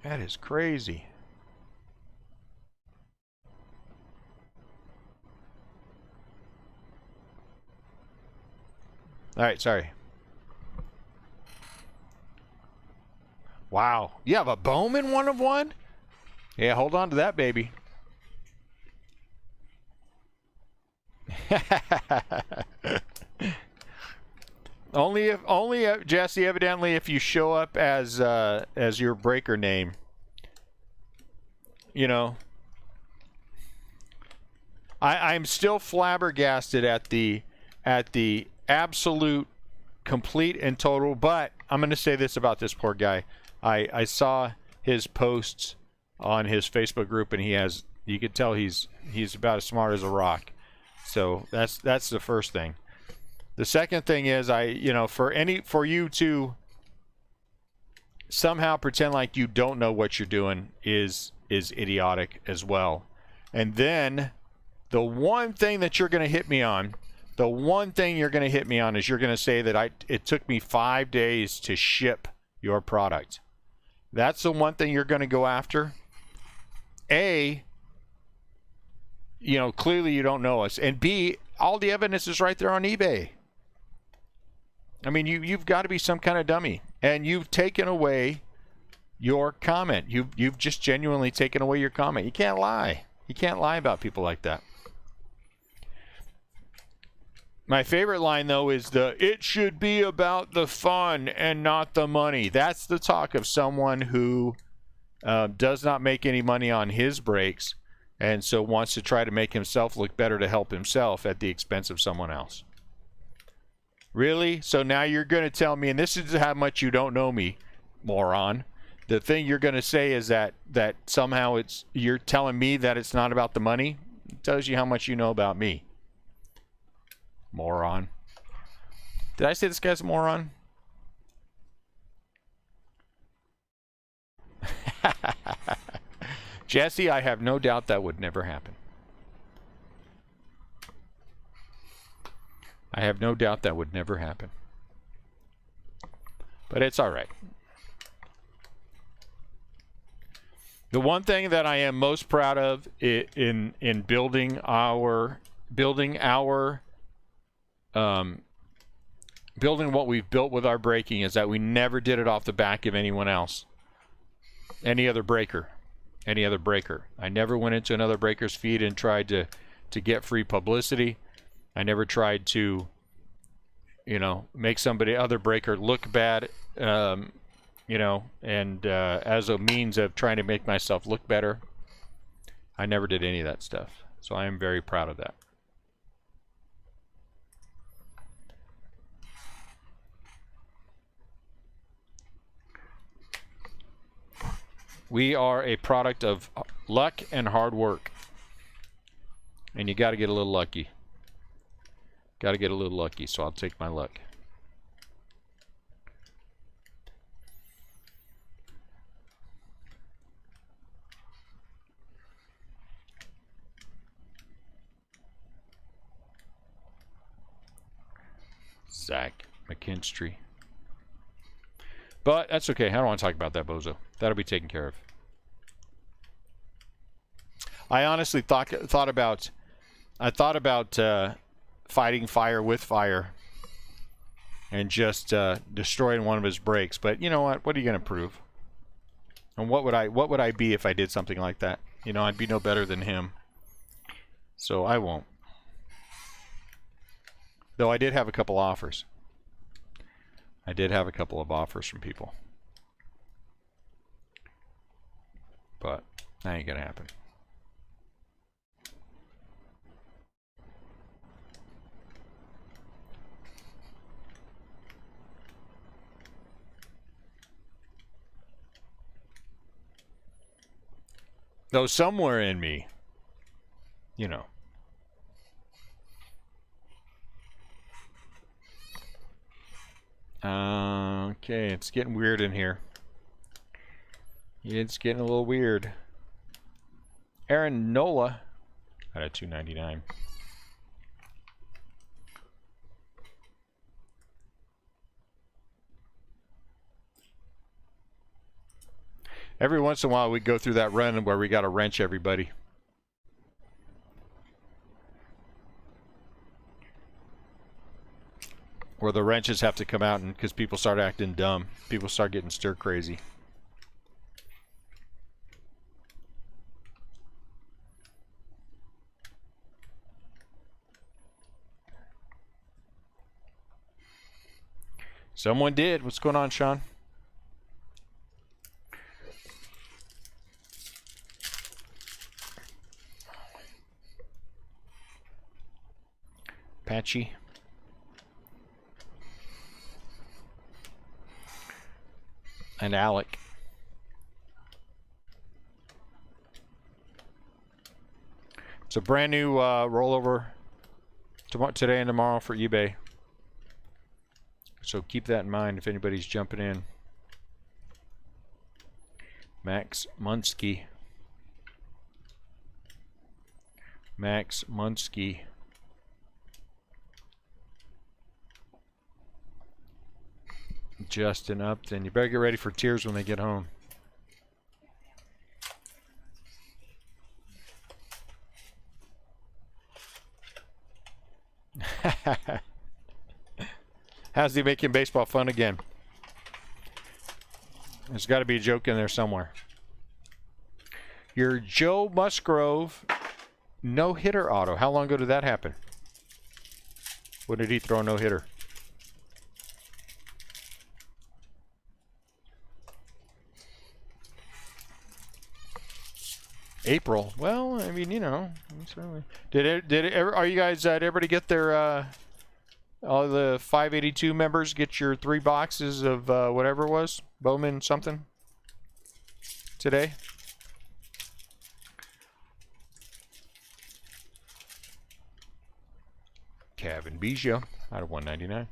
[SPEAKER 1] That is crazy. All right, sorry. Wow. You have a Bowman 1-of-1? Yeah, hold on to that, baby. only if Jesse, evidently, if you show up as your breaker name. You know. I'm still flabbergasted at the absolute, complete, and total. But I'm going to say this about this poor guy. I saw his posts on his Facebook group, and you could tell he's about as smart as a rock. So that's the first thing. The second thing is for you to somehow pretend like you don't know what you're doing is idiotic as well. And then the one thing that you're going to hit me on, is you're going to say that it took me 5 days to ship your product. That's the one thing you're going to go after. A, clearly you don't know us. And B, all the evidence is right there on eBay. I mean, you've got to be some kind of dummy. And you've taken away your comment. You've just genuinely taken away your comment. You can't lie. You can't lie about people like that. My favorite line, though, is it should be about the fun and not the money. That's the talk of someone who does not make any money on his breaks and so wants to try to make himself look better to help himself at the expense of someone else. Really? So now you're going to tell me, and this is how much you don't know me, moron. The thing you're going to say is that somehow you're telling me that it's not about the money? It tells you how much you know about me. Moron. Did I say this guy's a moron? Jesse, I have no doubt that would never happen. I have no doubt that would never happen. But it's all right. The one thing that I am most proud of in building our building our building what we've built with our braking is that we never did it off the back of anyone else, any other breaker. I never went into another breaker's feed and tried to get free publicity. I never tried to, you know, make somebody other breaker look bad, you know, and as a means of trying to make myself look better. I never did any of that stuff, so I am very proud of that. We are a product of luck and hard work. And you got to get a little lucky. Got to get a little lucky, so I'll take my luck. Zach McKinstry. But that's okay. I don't want to talk about that bozo. That'll be taken care of. I honestly thought about fighting fire with fire and just destroying one of his brakes. But you know what? What are you going to prove? And what would I be if I did something like that? You know, I'd be no better than him. So I won't. Though I did have a couple offers. I did have a couple of offers from people. But that ain't gonna happen. Though somewhere in me, you know. Okay, it's getting weird in here. It's getting a little weird. Aaron Nola at a $2.99. Every once in a while we go through that run where we got to wrench everybody. Where the wrenches have to come out and because people start acting dumb. People start getting stir crazy. Someone did. What's going on, Sean? Patchy. And Alec. It's a brand new rollover today and tomorrow for eBay. So keep that in mind if anybody's jumping in. Max Munsky. Max Munsky. Justin Upton. You better get ready for tears when they get home. How's he making baseball fun again? There's got to be a joke in there somewhere. Your Joe Musgrove no-hitter auto. How long ago did that happen? When did he throw a no-hitter? April. Well, I mean, you know, certainly. Are you guys? Did everybody get their? All the 582 members get your 3 boxes of whatever it was, Bowman something. Today. Kevin Biggio out of 199.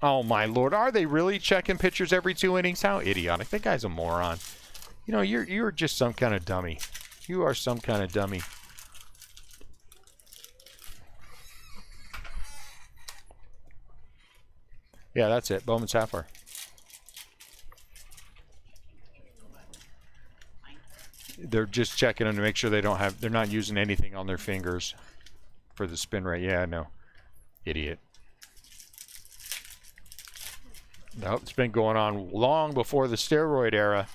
[SPEAKER 1] Oh my lord, are they really checking pitchers every 2 innings? How idiotic. That guy's a moron. You know, you're just some kind of dummy. You are some kind of dummy. Yeah, that's it. Bowman Sapphire. They're just checking them to make sure they're not using anything on their fingers for the spin rate. Yeah, I know. Idiot. Nope, it's been going on long before the steroid era.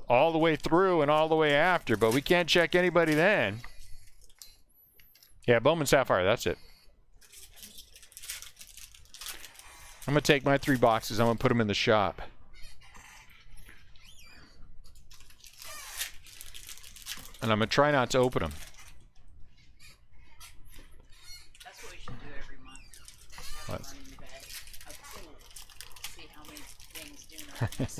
[SPEAKER 1] All the way through and all the way after, but we can't check anybody then. Yeah, Bowman Sapphire, that's it. I'm going to take my 3 boxes. I'm going to put them in the shop. And I'm going to try not to open them.
[SPEAKER 2] That's what we should do every month. Have a running bag of pool. See how many things do notice.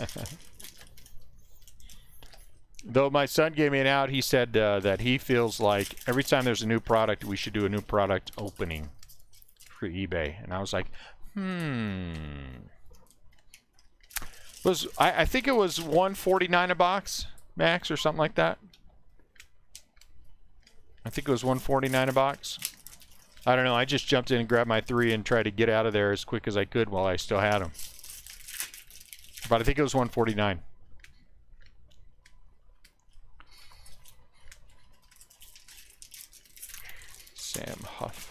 [SPEAKER 1] Though my son gave me an out, he said that he feels like every time there's a new product, we should do a new product opening for eBay. And I was like, I think it was $149 a box, Max, or something like that. I think it was $149 a box. I don't know. I just jumped in and grabbed my 3 and tried to get out of there as quick as I could while I still had them. But I think it was $149. Sam Huff.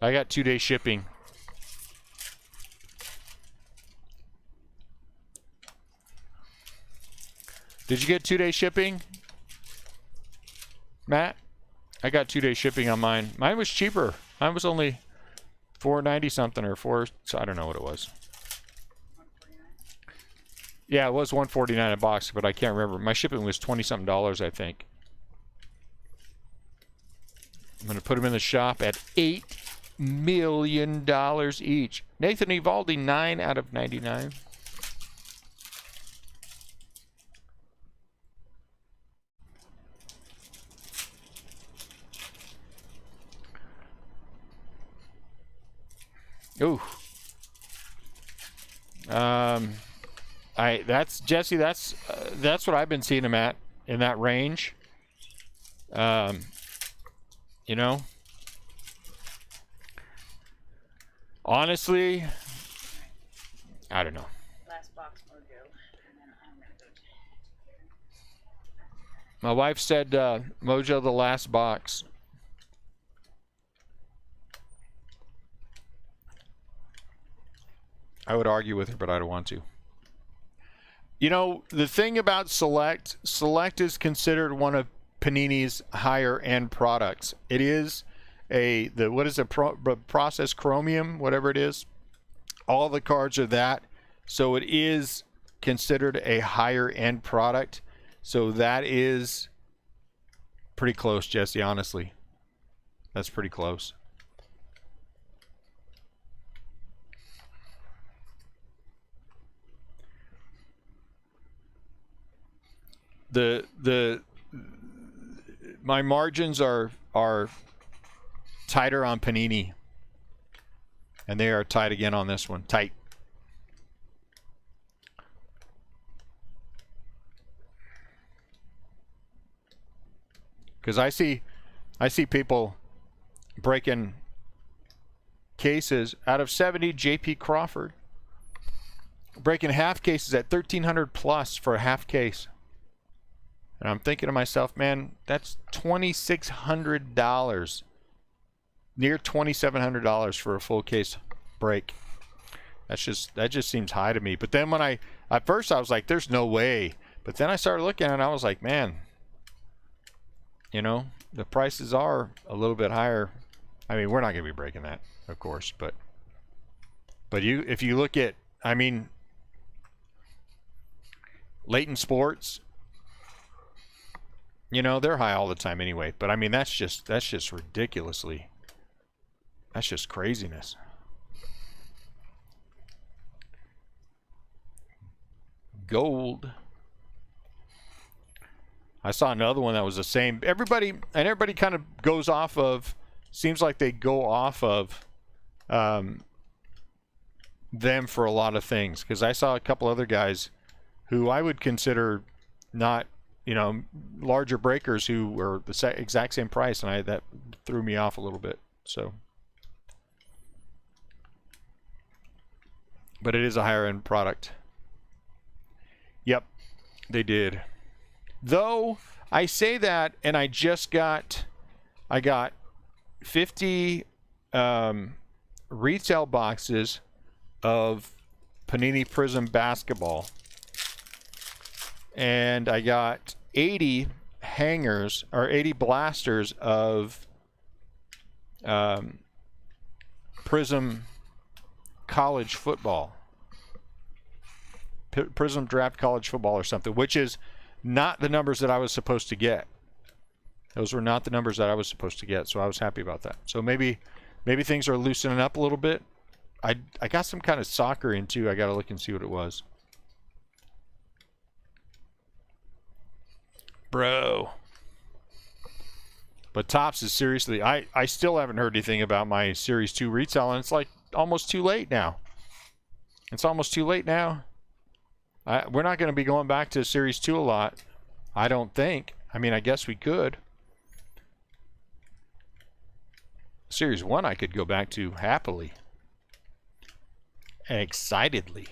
[SPEAKER 1] I got 2-day shipping. Did you get 2-day shipping, Matt? I got 2-day shipping on mine. Mine was cheaper. Mine was only $4.90 something or so I don't know what it was. Yeah, it was $149 a box, but I can't remember. My shipping was $20 something, I think. I'm going to put them in the shop at $8 million each. Nathan Evaldi, 9 out of 99. Ooh. That's Jesse. That's what I've been seeing them at in that range. You know, honestly, I don't know.
[SPEAKER 2] Last box mojo, and then I'm gonna go.
[SPEAKER 1] My wife said Mojo the last box. I would argue with her, but I don't want to. You know, the thing about Select is considered one of Panini's higher end products. It is processed chromium, whatever it is. All the cards are that. So it is considered a higher end product. So that is pretty close, Jesse, honestly. That's pretty close. My margins are tighter on Panini, and they are tight again on this one. Tight. Because I see people breaking cases out of 70. J.P. Crawford breaking half cases at $1,300 plus for a half case. And I'm thinking to myself, man, that's $2,600, near $2,700 for a full case break. That just seems high to me. But then when at first I was like, there's no way. But then I started looking at it and I was like, man, you know, the prices are a little bit higher. I mean, we're not going to be breaking that, of course, but if you look at, I mean, Leighton Sports, you know, they're high all the time anyway. But I mean, that's just ridiculously. That's just craziness. Gold. I saw another one that was the same. Everybody kind of goes off of. Seems like they go off of them for a lot of things. Because I saw a couple other guys who I would consider not, you know, larger breakers who were the exact same price, and that threw me off a little bit. So, but it is a higher end product. Yep,
[SPEAKER 3] They did. Though I say that, and I got 50 retail boxes of Panini Prism basketball, and I got 80 hangers or 80 blasters of Prism college football, Prism draft college football or something, which is not the numbers that I was supposed to get. Those were not the numbers that I was supposed to get, so I was happy about that. So maybe things are loosening up a little bit. I got some kind of soccer in too. I got to look and see what it was. Bro. But Topps is seriously, I still haven't heard anything about my Series 2 retail, and it's like almost too late now. It's almost too late now. We're not going to be going back to Series 2 a lot, I don't think. I mean, I guess we could. Series 1 I could go back to happily. Excitedly.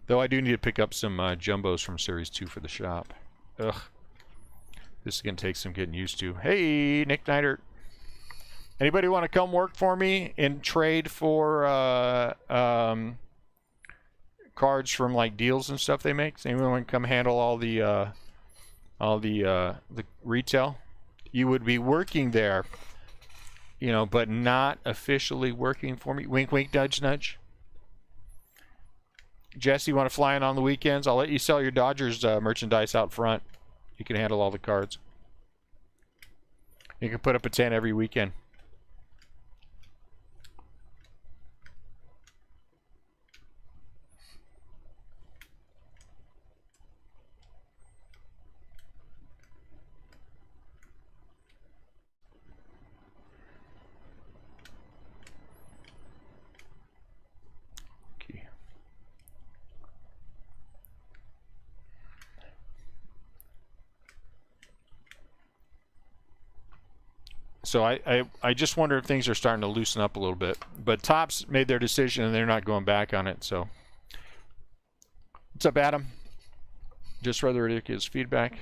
[SPEAKER 3] Though I do need to pick up some jumbos from Series 2 for the shop. Ugh. This is going to take some getting used to. Hey, Nick Neidert. Anybody want to come work for me and trade for cards from like deals and stuff they make? Does anyone want to come handle all the retail? You would be working there, you know, but not officially working for me. Wink, wink, nudge, nudge. Jesse, you want to fly in on the weekends? I'll let you sell your Dodgers merchandise out front. You can handle all the cards. You can put up a tent every weekend. So I just wonder if things are starting to loosen up a little bit. But Topps made their decision and they're not going back on it. So what's up, Adam? Just rather ridiculous feedback.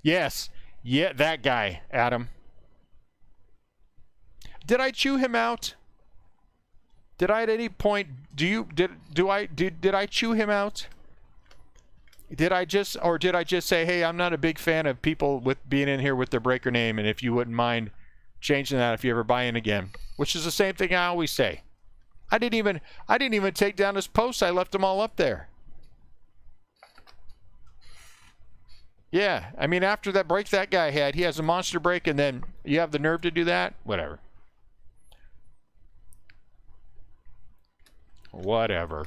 [SPEAKER 3] Yes. Yeah, that guy, Adam. Did I chew him out? Did I at any point did I chew him out? Did I just say, hey, I'm not a big fan of people with being in here with their breaker name, and if you wouldn't mind changing that if you ever buy in again, which is the same thing I always say. I didn't even take down his posts. I left them all up there. Yeah, I mean, after that break that guy had, he has a monster break, and then you have the nerve to do that? Whatever. Whatever.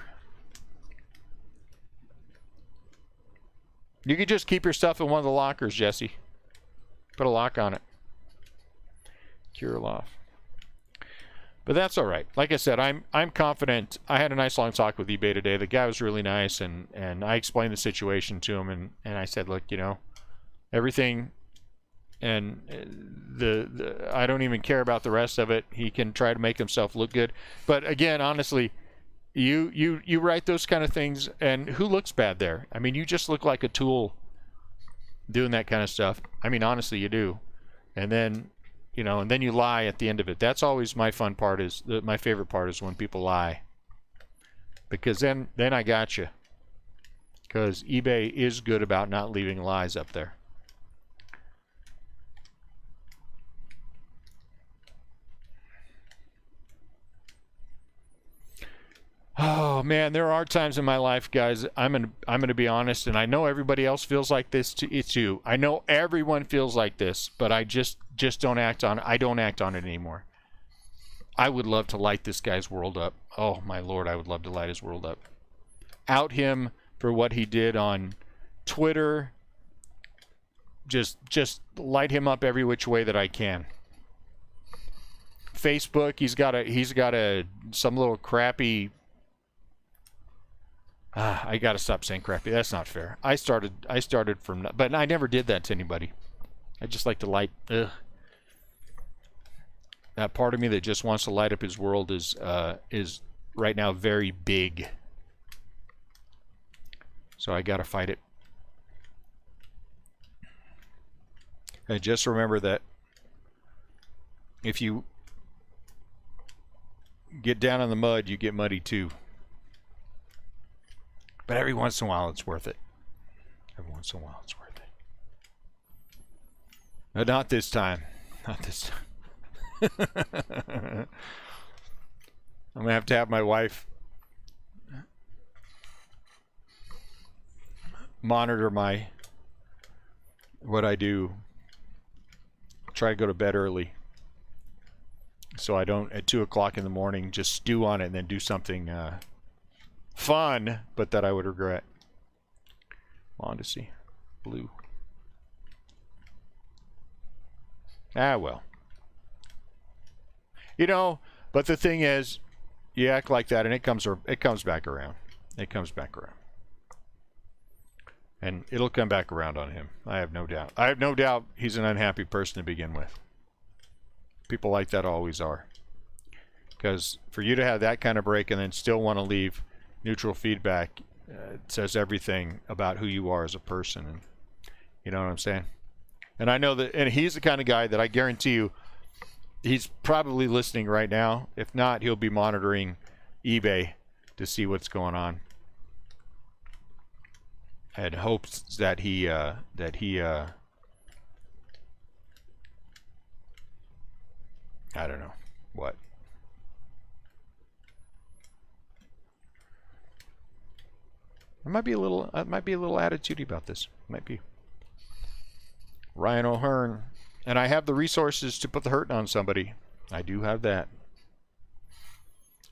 [SPEAKER 3] You could just keep your stuff in one of the lockers, Jesse. Put a lock on it. Kirilov. But that's all right. Like I said, I'm confident. I had a nice long talk with eBay today. The guy was really nice, and I explained the situation to him, and I said, look, you know, everything, and I don't even care about the rest of it. He can try to make himself look good. But again, honestly, you write those kind of things, and who looks bad there? I mean, you just look like a tool doing that kind of stuff. I mean, honestly, you do. And then, you know, and then you lie at the end of it. That's always my fun part. My favorite part is when people lie, because then I got you. Because eBay is good about not leaving lies up there. Oh man, there are times in my life, guys. I'm gonna be honest, and I know everybody else feels like this too. I know everyone feels like this, but I just don't act on it. I don't act on it anymore. I would love to light this guy's world up. Oh my lord, I would love to light his world up. Out him for what he did on Twitter. Just light him up every which way that I can. Facebook, he's got some little crappy. I gotta stop saying crappy. That's not fair. I started from, but I never did that to anybody. I just like to light. that part of me that just wants to light up his world is right now very big. So I gotta fight it. And just remember that if you get down in the mud, you get muddy too. But every once in a while, it's worth it. Every once in a while, it's worth it. But not this time. Not this time. I'm gonna have my wife monitor what I do. Try to go to bed early, so I don't at 2 o'clock in the morning just stew on it and then do something fun, but that I would regret. On to see blue. Ah well. You know, but the thing is, you act like that, and it comes back around. It comes back around, and it'll come back around on him. I have no doubt. I have no doubt he's an unhappy person to begin with. People like that always are, because for you to have that kind of break and then still want to leave neutral feedback, it says everything about who you are as a person. And you know what I'm saying? And I know that, and he's the kind of guy that I guarantee you, he's probably listening right now. If not, he'll be monitoring eBay to see what's going on, and hopes that he I don't know what. I might be a little attitudey about this. Might be. Ryan O'Hearn. And I have the resources to put the hurt on somebody. I do have that.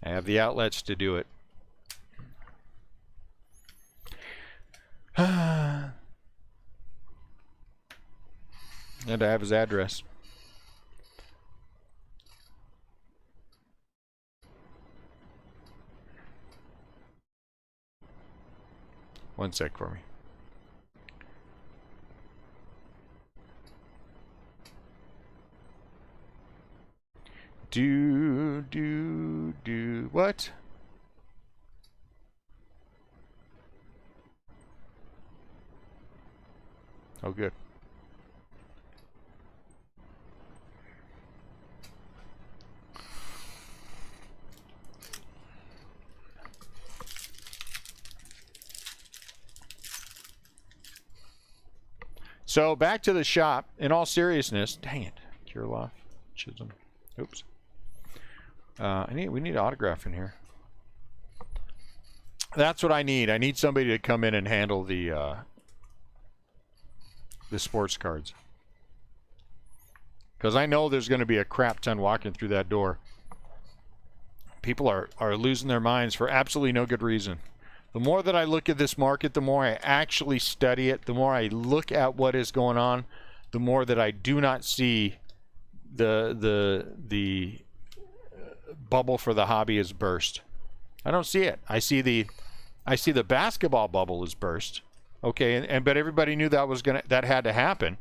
[SPEAKER 3] I have the outlets to do it. And I have his address. One sec for me. What? Oh, good. So back to the shop. In all seriousness, dang it, Kirilov, Chisholm. Oops. We need an autograph in here. That's what I need. I need somebody to come in and handle the sports cards, because I know there's going to be a crap ton walking through that door. People are losing their minds for absolutely no good reason. The more that I look at this market, the more I actually study it, the more I look at what is going on, the more that I do not see the bubble for the hobby is burst. I don't see it. I see the basketball bubble is burst. Okay, but everybody knew that had to happen.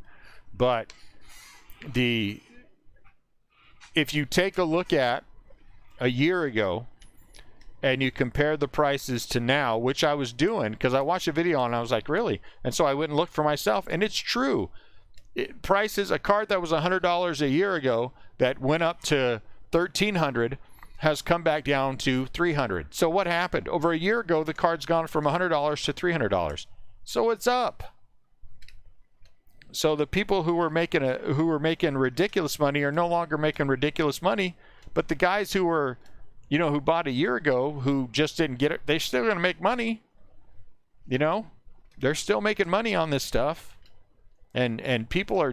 [SPEAKER 3] But if you take a look at a year ago and you compare the prices to now, which I was doing because I watched a video and I was like, really? And so I went and looked for myself, and it's true. Prices, a card that was $100 a year ago that went up to $1,300 has come back down to $300. So what happened? Over a year ago, the card's gone from $100 to $300. So it's up. So the people who were making ridiculous money are no longer making ridiculous money, but the guys who were, who bought a year ago, who just didn't get it, they're still going to make money. They're still making money on this stuff. And people are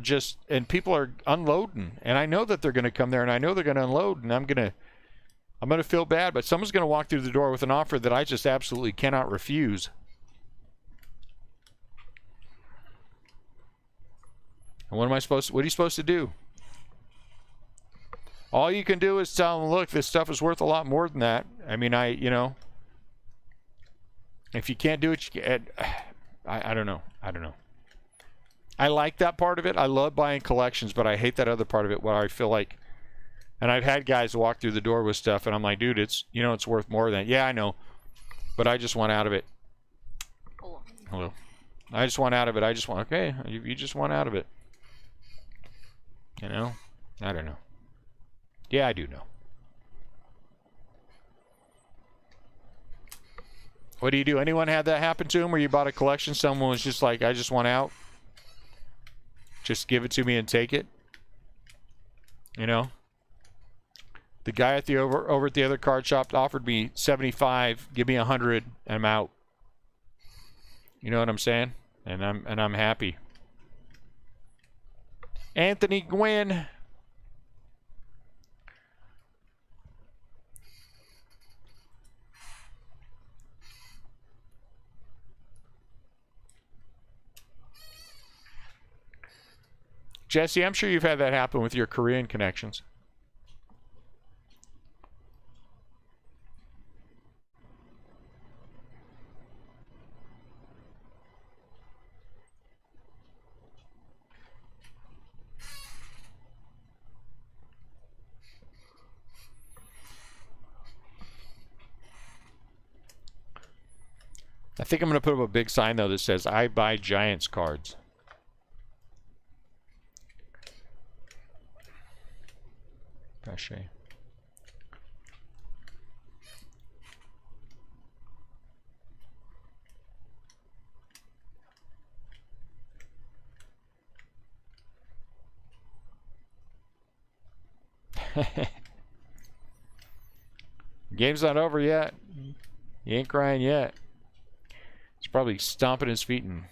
[SPEAKER 3] unloading, and I know that they're going to come there, and I know they're going to unload, and I'm going to feel bad, but someone's going to walk through the door with an offer that I just absolutely cannot refuse. And what are you supposed to do? All you can do is tell them, look, this stuff is worth a lot more than that. I mean, if you can't do it, I don't know. I like that part of it. I love buying collections, but I hate that other part of it where I feel like And I've had guys walk through the door with stuff, and I'm like, dude, it's, you know, it's worth more than, yeah, I know, but I just want out of it.
[SPEAKER 2] Cool.
[SPEAKER 3] Hello. I just want out of it. I just want, okay, you just want out of it. You know? I don't know. Yeah, I do know. What do you do? Anyone had that happen to them where you bought a collection, someone was just like, I just want out? Just give it to me and take it? You know? The guy at the over at the other card shop offered me 75, give me 100, and I'm out. You know what I'm saying? And I'm happy. Anthony Gwynn. Jesse, I'm sure you've had that happen with your Korean connections. I think I'm going to put up a big sign, though, that says, I buy Giants cards. Pache. Game's not over yet. He ain't crying yet. He's probably stomping his feet and...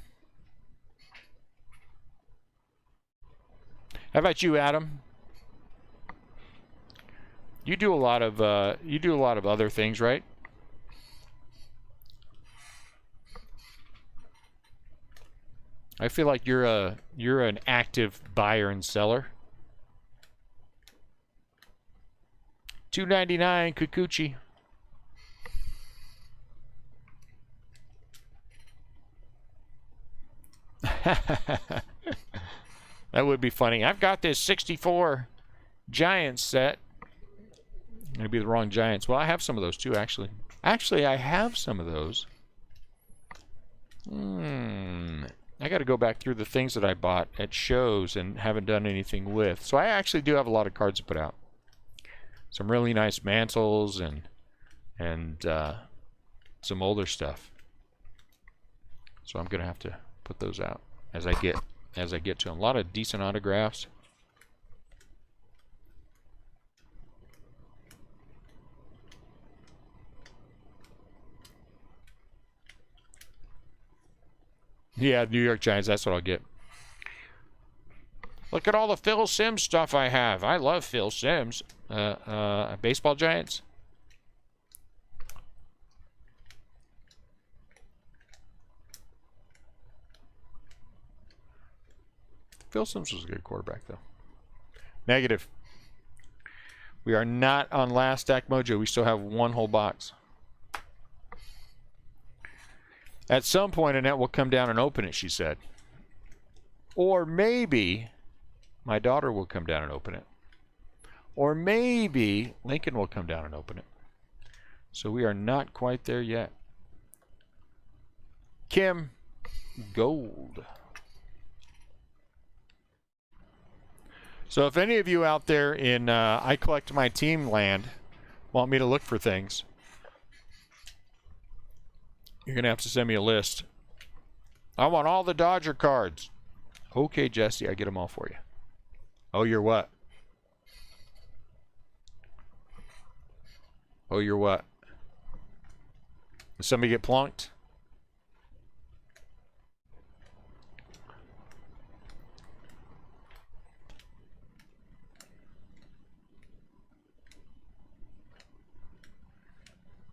[SPEAKER 3] How about you, Adam? You do a lot of other things, right? I feel like you're an active buyer and seller. $2.99 Kikuchi. That would be funny. I've got this 64 Giants set. It'd be the wrong Giants. Well, I have some of those too, actually. Actually, I have some of those. I got to go back through the things that I bought at shows and haven't done anything with. So I actually do have a lot of cards to put out. Some really nice mantles and some older stuff. So I'm gonna have to put those out as I get to them. A lot of decent autographs. Yeah, New York Giants, that's what I'll get. Look at all the Phil Simms stuff I have. I love Phil Simms. Baseball Giants. Phil Simms was a good quarterback, though. Negative. We are not on Last Stack Mojo. We still have one whole box. At some point, Annette will come down and open it, she said. Or maybe my daughter will come down and open it. Or maybe Lincoln will come down and open it. So we are not quite there yet. Kim, gold. So if any of you out there in I Collect My Team land want me to look for things, you're going to have to send me a list. I want all the Dodger cards. Okay, Jesse, I get them all for you. Oh, you're what? Oh, you're what? Did somebody get plunked?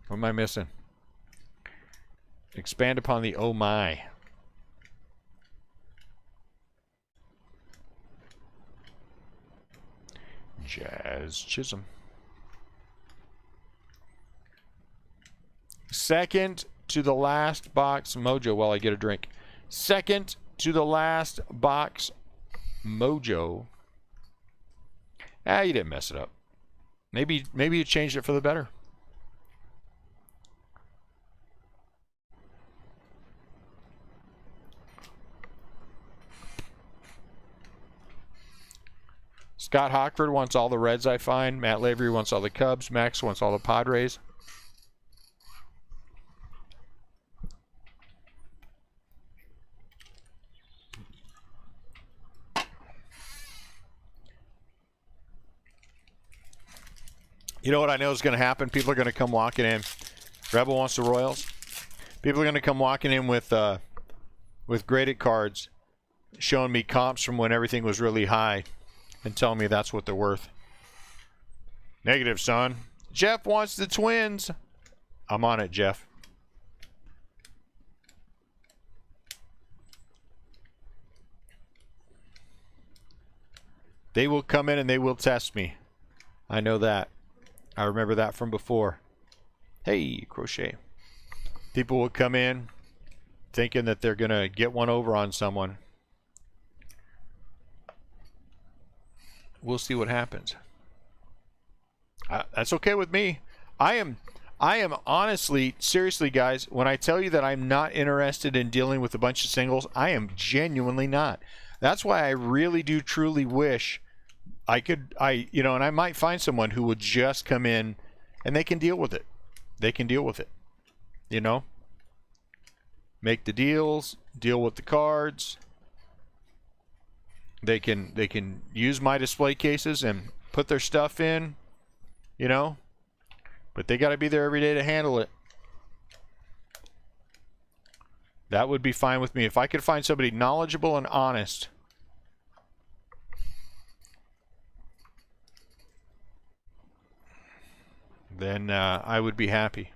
[SPEAKER 3] What am I missing? Expand upon the oh my. Jazz Chisholm. Second to the last box Mojo while I get a drink. Second to the last box Mojo. Ah, you didn't mess it up. Maybe you changed it for the better. Scott Hockford wants all the Reds I find. Matt Lavery wants all the Cubs. Max wants all the Padres. You know what I know is going to happen? People are going to come walking in. Rebel wants the Royals. People are going to come walking in with graded cards, showing me comps from when everything was really high, and telling me that's what they're worth. Negative, son. Jeff wants the Twins. I'm on it, Jeff. They will come in and they will test me. I know that. I remember that from before. Hey, Crochet. People will come in thinking that they're going to get one over on someone. We'll see what happens. That's okay with me. I am honestly, seriously, guys, when I tell you that I'm not interested in dealing with a bunch of singles, I am genuinely not. That's why I really do truly wish and I might find someone who would just come in and they can deal with it. They can deal with it. You know? Make the deals, deal with the cards. They can use my display cases and put their stuff in, you know? But they got to be there every day to handle it. That would be fine with me. If I could find somebody knowledgeable and honest, then I would be happy.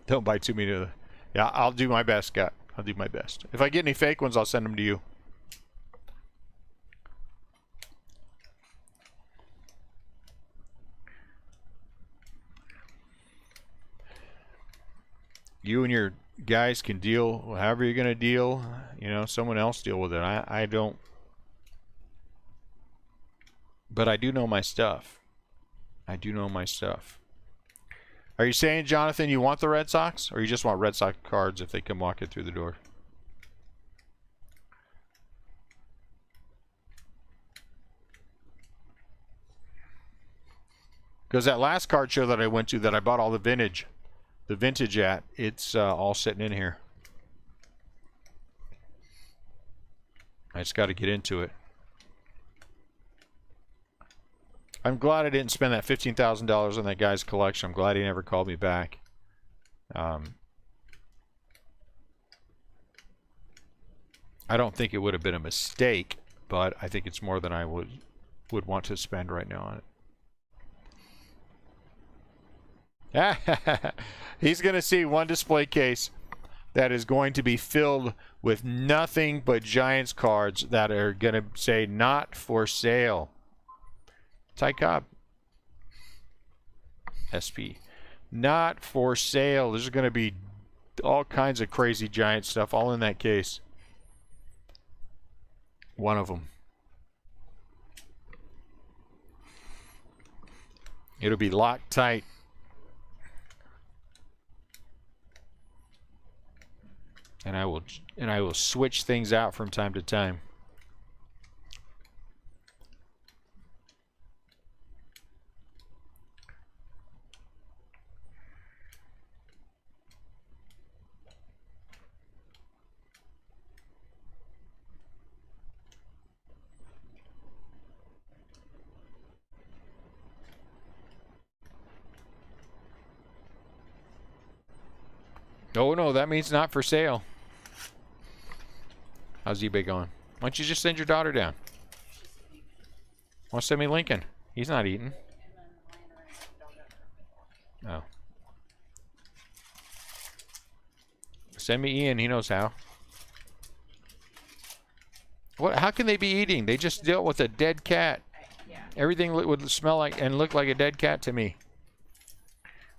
[SPEAKER 3] Don't buy too many of the... Yeah, I'll do my best, Scott. I'll do my best. If I get any fake ones, I'll send them to you. You and your guys can deal however you're going to deal. You know, someone else deal with it. I don't... But I do know my stuff. I do know my stuff. Are you saying, Jonathan, you want the Red Sox? Or you just want Red Sox cards if they come walking through the door? Because that last card show that I went to that I bought all the vintage at, it's all sitting in here. I just got to get into it. I'm glad I didn't spend that $15,000 on that guy's collection. I'm glad he never called me back. I don't think it would have been a mistake, but I think it's more than I would want to spend right now on it. He's going to see one display case that is going to be filled with nothing but Giants cards that are going to say not for sale. Ty Cobb. SP. Not for sale. There's going to be all kinds of crazy Giant stuff all in that case. One of them. It'll be locked tight. And I will switch things out from time to time. Oh no, that means not for sale. How's eBay going? Why don't you just send your daughter down? Want to send me Lincoln? He's not eating. Oh. Send me Ian, he knows how. What? How can they be eating? They just dealt with a dead cat. Everything would smell like and look like a dead cat to me.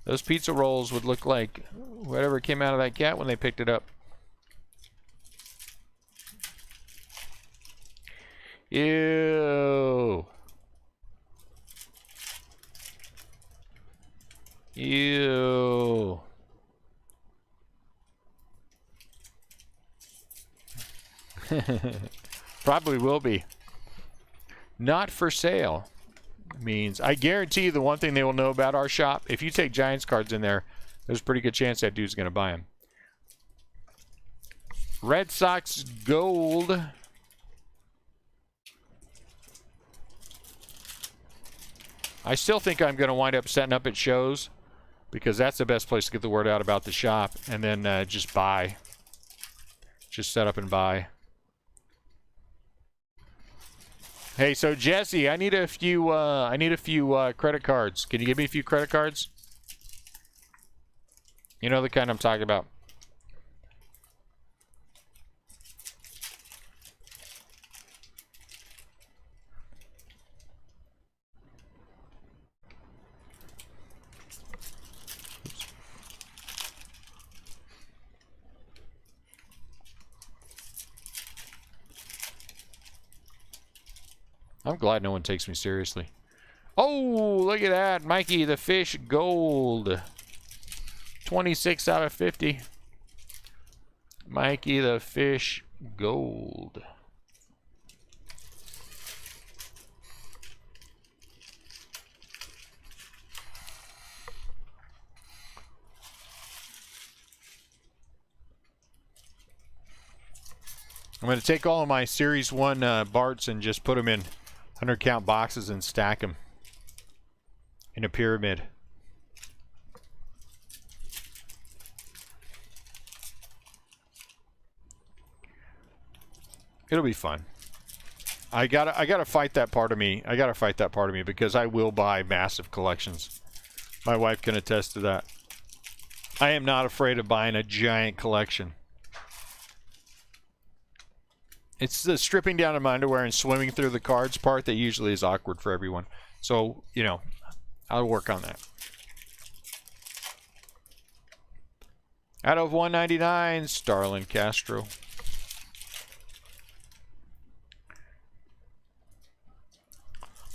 [SPEAKER 3] Those pizza rolls would look like whatever came out of that cat when they picked it up. Ew. Ew. Probably will be. Not for sale means, I guarantee you the one thing they will know about our shop, if you take Giants cards in there, there's a pretty good chance that dude's going to buy them. Red Sox gold. I still think I'm going to wind up setting up at shows because that's the best place to get the word out about the shop, and then just buy. Just set up and buy. Hey, so Jesse, I need a few credit cards. Can you give me a few credit cards? You know the kind I'm talking about. I'm glad no one takes me seriously. Oh, look at that. Mikey the Fish gold. 26 out of 50. Mikey the Fish gold. I'm going to take all of my Series 1 Barts and just put them in 100 count boxes and stack them in a pyramid. It'll be fun. I gotta fight that part of me. I gotta fight that part of me because I will buy massive collections. My wife can attest to that. I am not afraid of buying a giant collection. It's the stripping down of my underwear and swimming through the cards part that usually is awkward for everyone. So, you know, I'll work on that. Out of 199, Starlin Castro.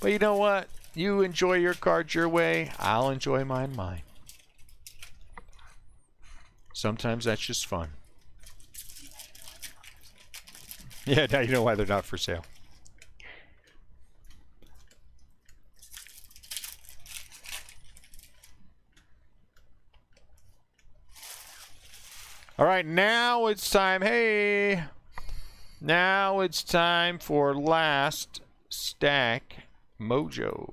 [SPEAKER 3] But you know what? You enjoy your cards your way. I'll enjoy mine. Sometimes that's just fun. Yeah, now you know why they're not for sale. All right, now it's time. Hey, now it's time for last stack mojo.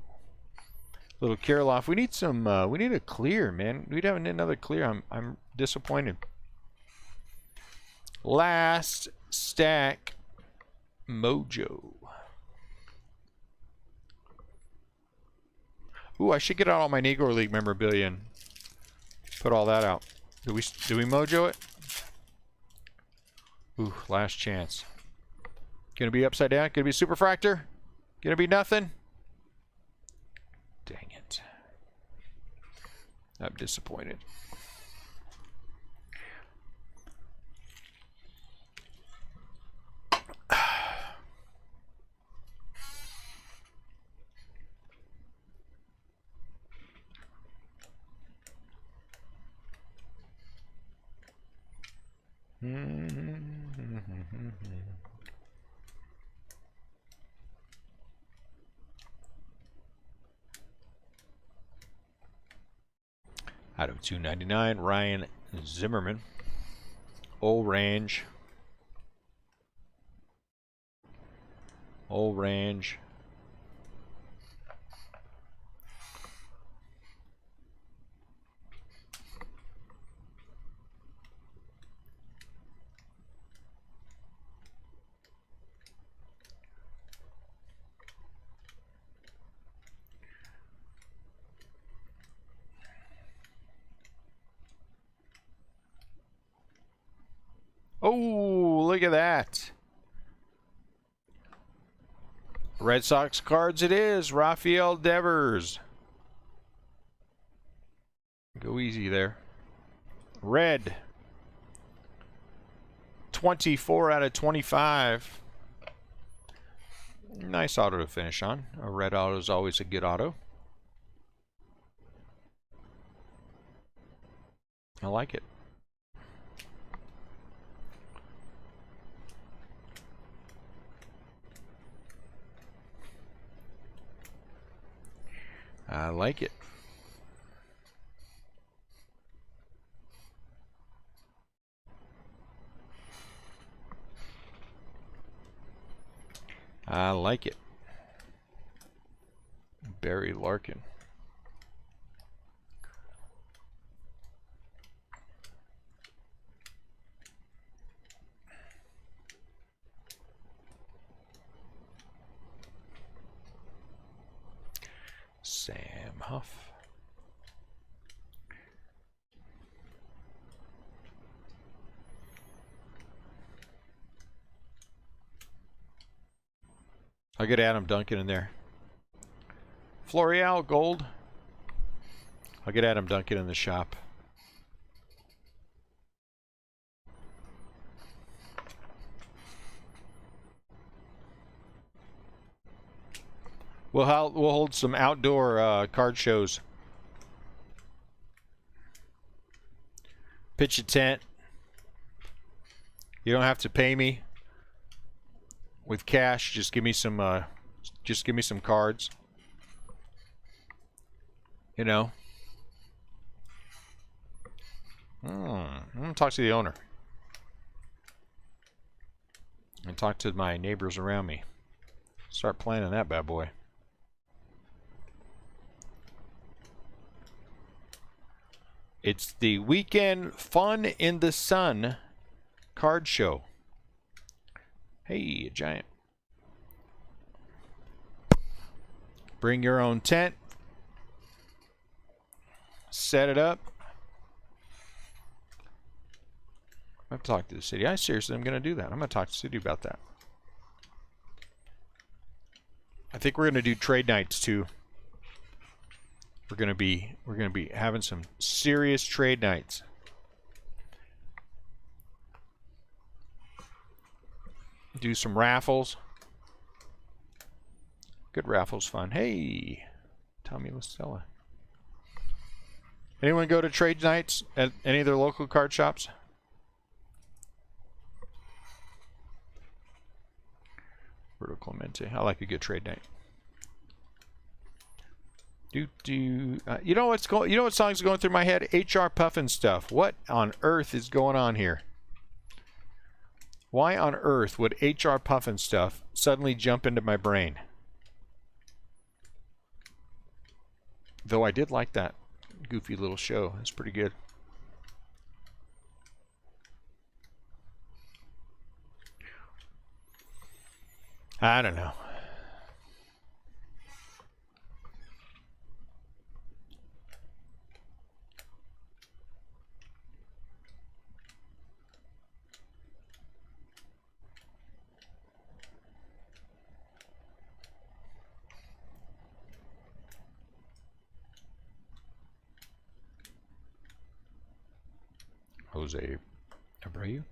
[SPEAKER 3] Little Kirilov. We need some. We need a clear, man. We don't need another clear. I'm disappointed. Last stack mojo. Ooh, I should get out all my Negro League memorabilia and put all that out. Do we mojo it? Ooh, last chance. Gonna be upside down? Gonna be superfractor? Gonna be nothing? Dang it. I'm disappointed. Out of 299, Ryan Zimmerman. Orange. Orange. Oh, look at that. Red Sox cards it is. Rafael Devers. Go easy there. Red. 24 out of 25. Nice auto to finish on. A red auto is always a good auto. I like it. I like it. I like it. Barry Larkin. Sam Huff. I'll get Adam Duncan in there. Floreal gold. I'll get Adam Duncan in the shop. We'll hold some outdoor card shows. Pitch a tent. You don't have to pay me with cash. Just give me some cards. You know. I'm gonna talk to the owner and talk to my neighbors around me. Start planning that bad boy. It's the weekend fun in the sun card show. Hey, a giant. Bring your own tent. Set it up. I have to talk to the city. I seriously am going to do that. I'm going to talk to the city about that. I think we're going to do trade nights too. We're going to be having some serious trade nights. Do some raffles. Good raffles fun. Hey, Tommy Listella. Anyone go to trade nights at any of their local card shops? Roberto Clemente. I like a good trade night. You know what's going? You know what song's going through my head? HR Puffin stuff. What on earth is going on here? Why on earth would HR Puffin stuff suddenly jump into my brain? Though I did like that goofy little show. It's pretty good. I don't know. Jose Abreu?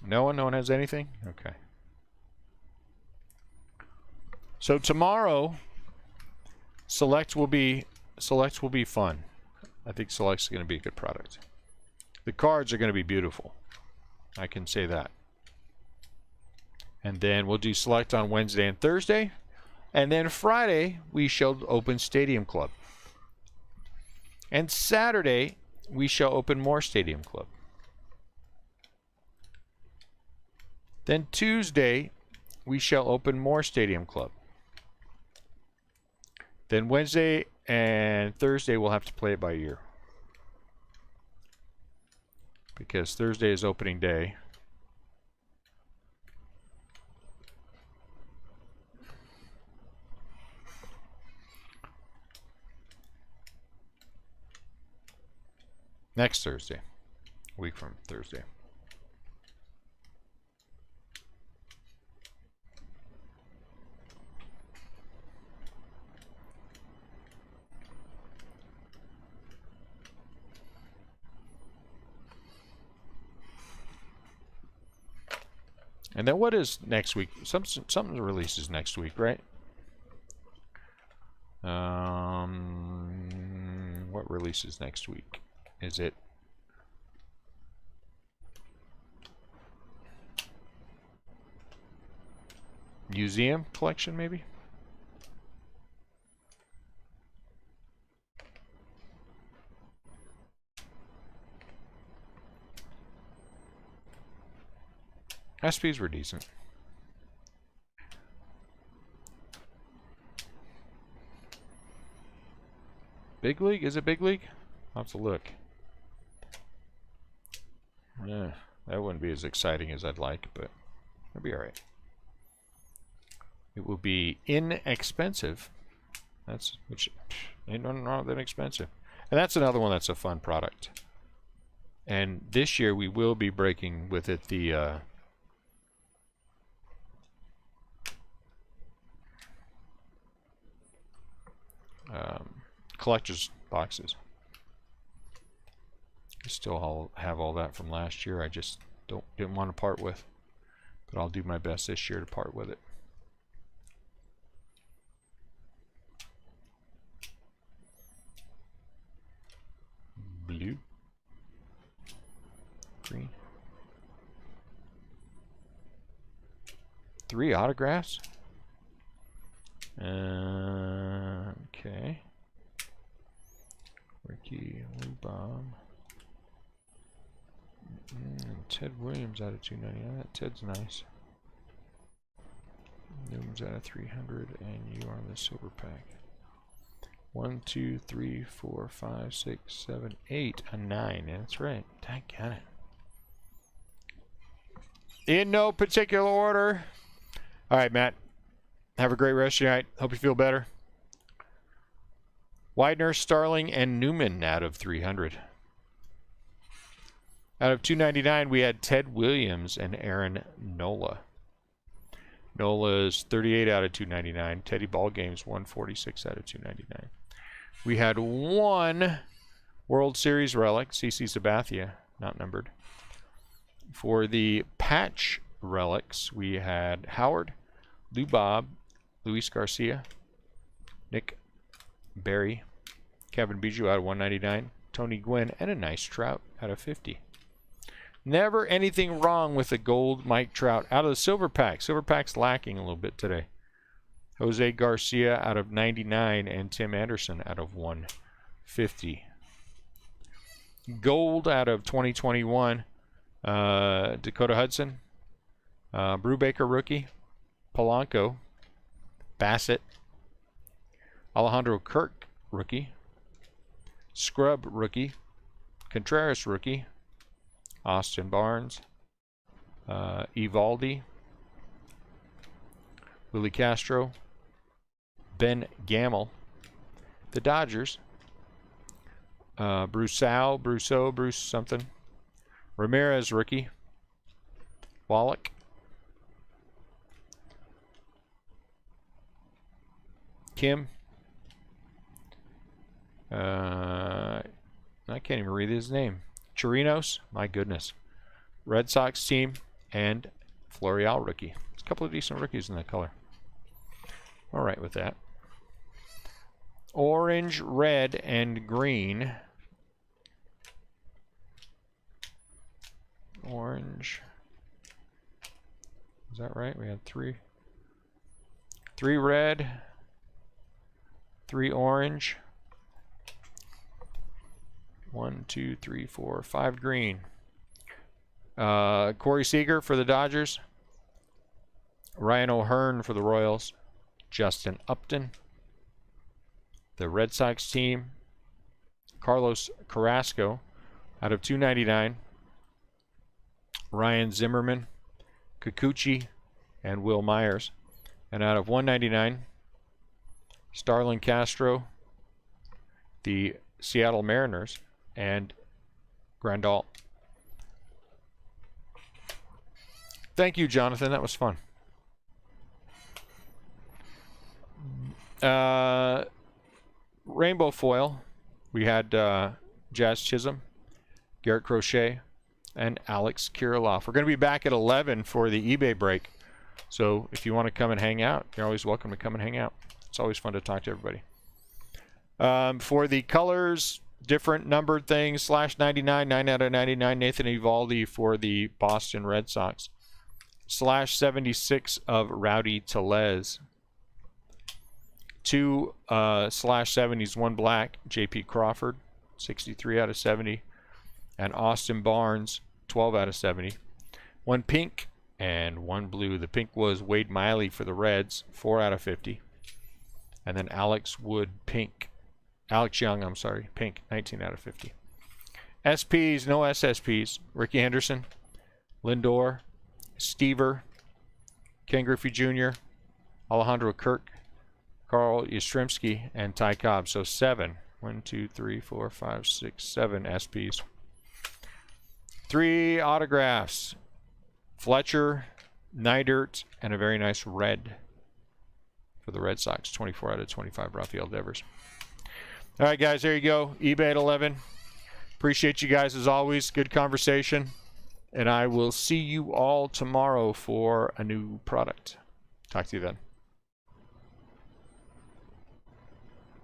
[SPEAKER 3] No one has anything? Okay. So tomorrow, Select will be fun. I think Select's going to be a good product. The cards are going to be beautiful. I can say that. And then we'll do Select on Wednesday and Thursday. And then Friday, we shall open Stadium Club. And Saturday, we shall open more Stadium Club. Then Tuesday, we shall open more Stadium Club. Then Wednesday and Thursday, we'll have to play it by ear. Because Thursday is opening day. Next Thursday. A week from Thursday. And then what is next week? Something releases next week, right? What what releases next week. Is it museum collection, maybe? SPs were decent. Big League? Is it Big League? I'll have to look. Yeah, that wouldn't be as exciting as I'd like, but it'll be alright. It will be inexpensive. That's, which ain't nothing wrong with inexpensive. And that's another one that's a fun product. And this year we will be breaking with it the collector's boxes. I still have all that from last year. I just didn't want to part with, but I'll do my best this year to part with it. Blue, green, 3 autographs. Okay. Ricky, Lou Bob, and Ted Williams out of 299. That Ted's nice. Newman's out of 300, and you are the silver pack. 1, 2, 3, 4, 5, 6, 7, 8, and 9. Yeah, that's right. Got it. In no particular order. All right, Matt. Have a great rest of your night. Hope you feel better. Widener, Starling, and Newman out of 300. Out of 299, we had Ted Williams and Aaron Nola. Nola's 38 out of 299. Teddy Ballgame's 146 out of 299. We had 1 World Series relic, CC Sabathia, not numbered. For the patch relics, we had Howard, Lou Bob, Luis Garcia, Nick Barry, Kevin Bijou out of 199, Tony Gwynn, and a nice Trout out of 50. Never anything wrong with the gold Mike Trout out of the silver pack. Silver pack's lacking a little bit today. Jose Garcia out of 99 and Tim Anderson out of 150. Gold out of 2021, Dakota Hudson, Brubaker rookie, Polanco, Bassett, Alejandro Kirk rookie, Scrub rookie, Contreras rookie, Austin Barnes, Evaldi, Willie Castro, Ben Gamel, the Dodgers, Bruce something, Ramirez rookie, Wallach, Kim, I can't even read his name, Chirinos, my goodness, Red Sox team, and Florial rookie. There's a couple of decent rookies in that color. All right with that. Orange, red, and green. Orange. Is that right? We had 3 red, 3 orange, 1, 2, 3, 4, 5 green. Corey Seager for the Dodgers. Ryan O'Hearn for the Royals. Justin Upton. The Red Sox team. Carlos Carrasco out of 299. Ryan Zimmerman, Kikuchi, and Will Myers. And out of 199, Starlin Castro, the Seattle Mariners, and Grandal. Thank you, Jonathan. That was fun. Rainbow foil. We had Jazz Chisholm, Garrett Crochet, and Alex Kirilloff. We're going to be back at 11 for the eBay break. So if you want to come and hang out, you're always welcome to come and hang out. It's always fun to talk to everybody. For the colors, different numbered things. /99, 9 out of 99, Nathan Eovaldi for the Boston Red Sox. /76 of Rowdy Tellez. 2 /70s, 1 black, J.P. Crawford, 63 out of 70. And Austin Barnes, 12 out of 70. 1 pink and 1 blue. The pink was Wade Miley for the Reds, 4 out of 50. And then Alex Young, pink, 19 out of 50. SPs, no SSPs. Ricky Henderson, Lindor, Stever, Ken Griffey Jr., Alejandro Kirk, Carl Yastrzemski, and Ty Cobb. So 7. 1, 2, 3, 4, 5, 6, 7 SPs. 3 autographs. Fletcher, Neidert, and a very nice red for the Red Sox. 24 out of 25, Rafael Devers. All right, guys, there you go. eBay at 11. Appreciate you guys as always. Good conversation. And I will see you all tomorrow for a new product. Talk to you then.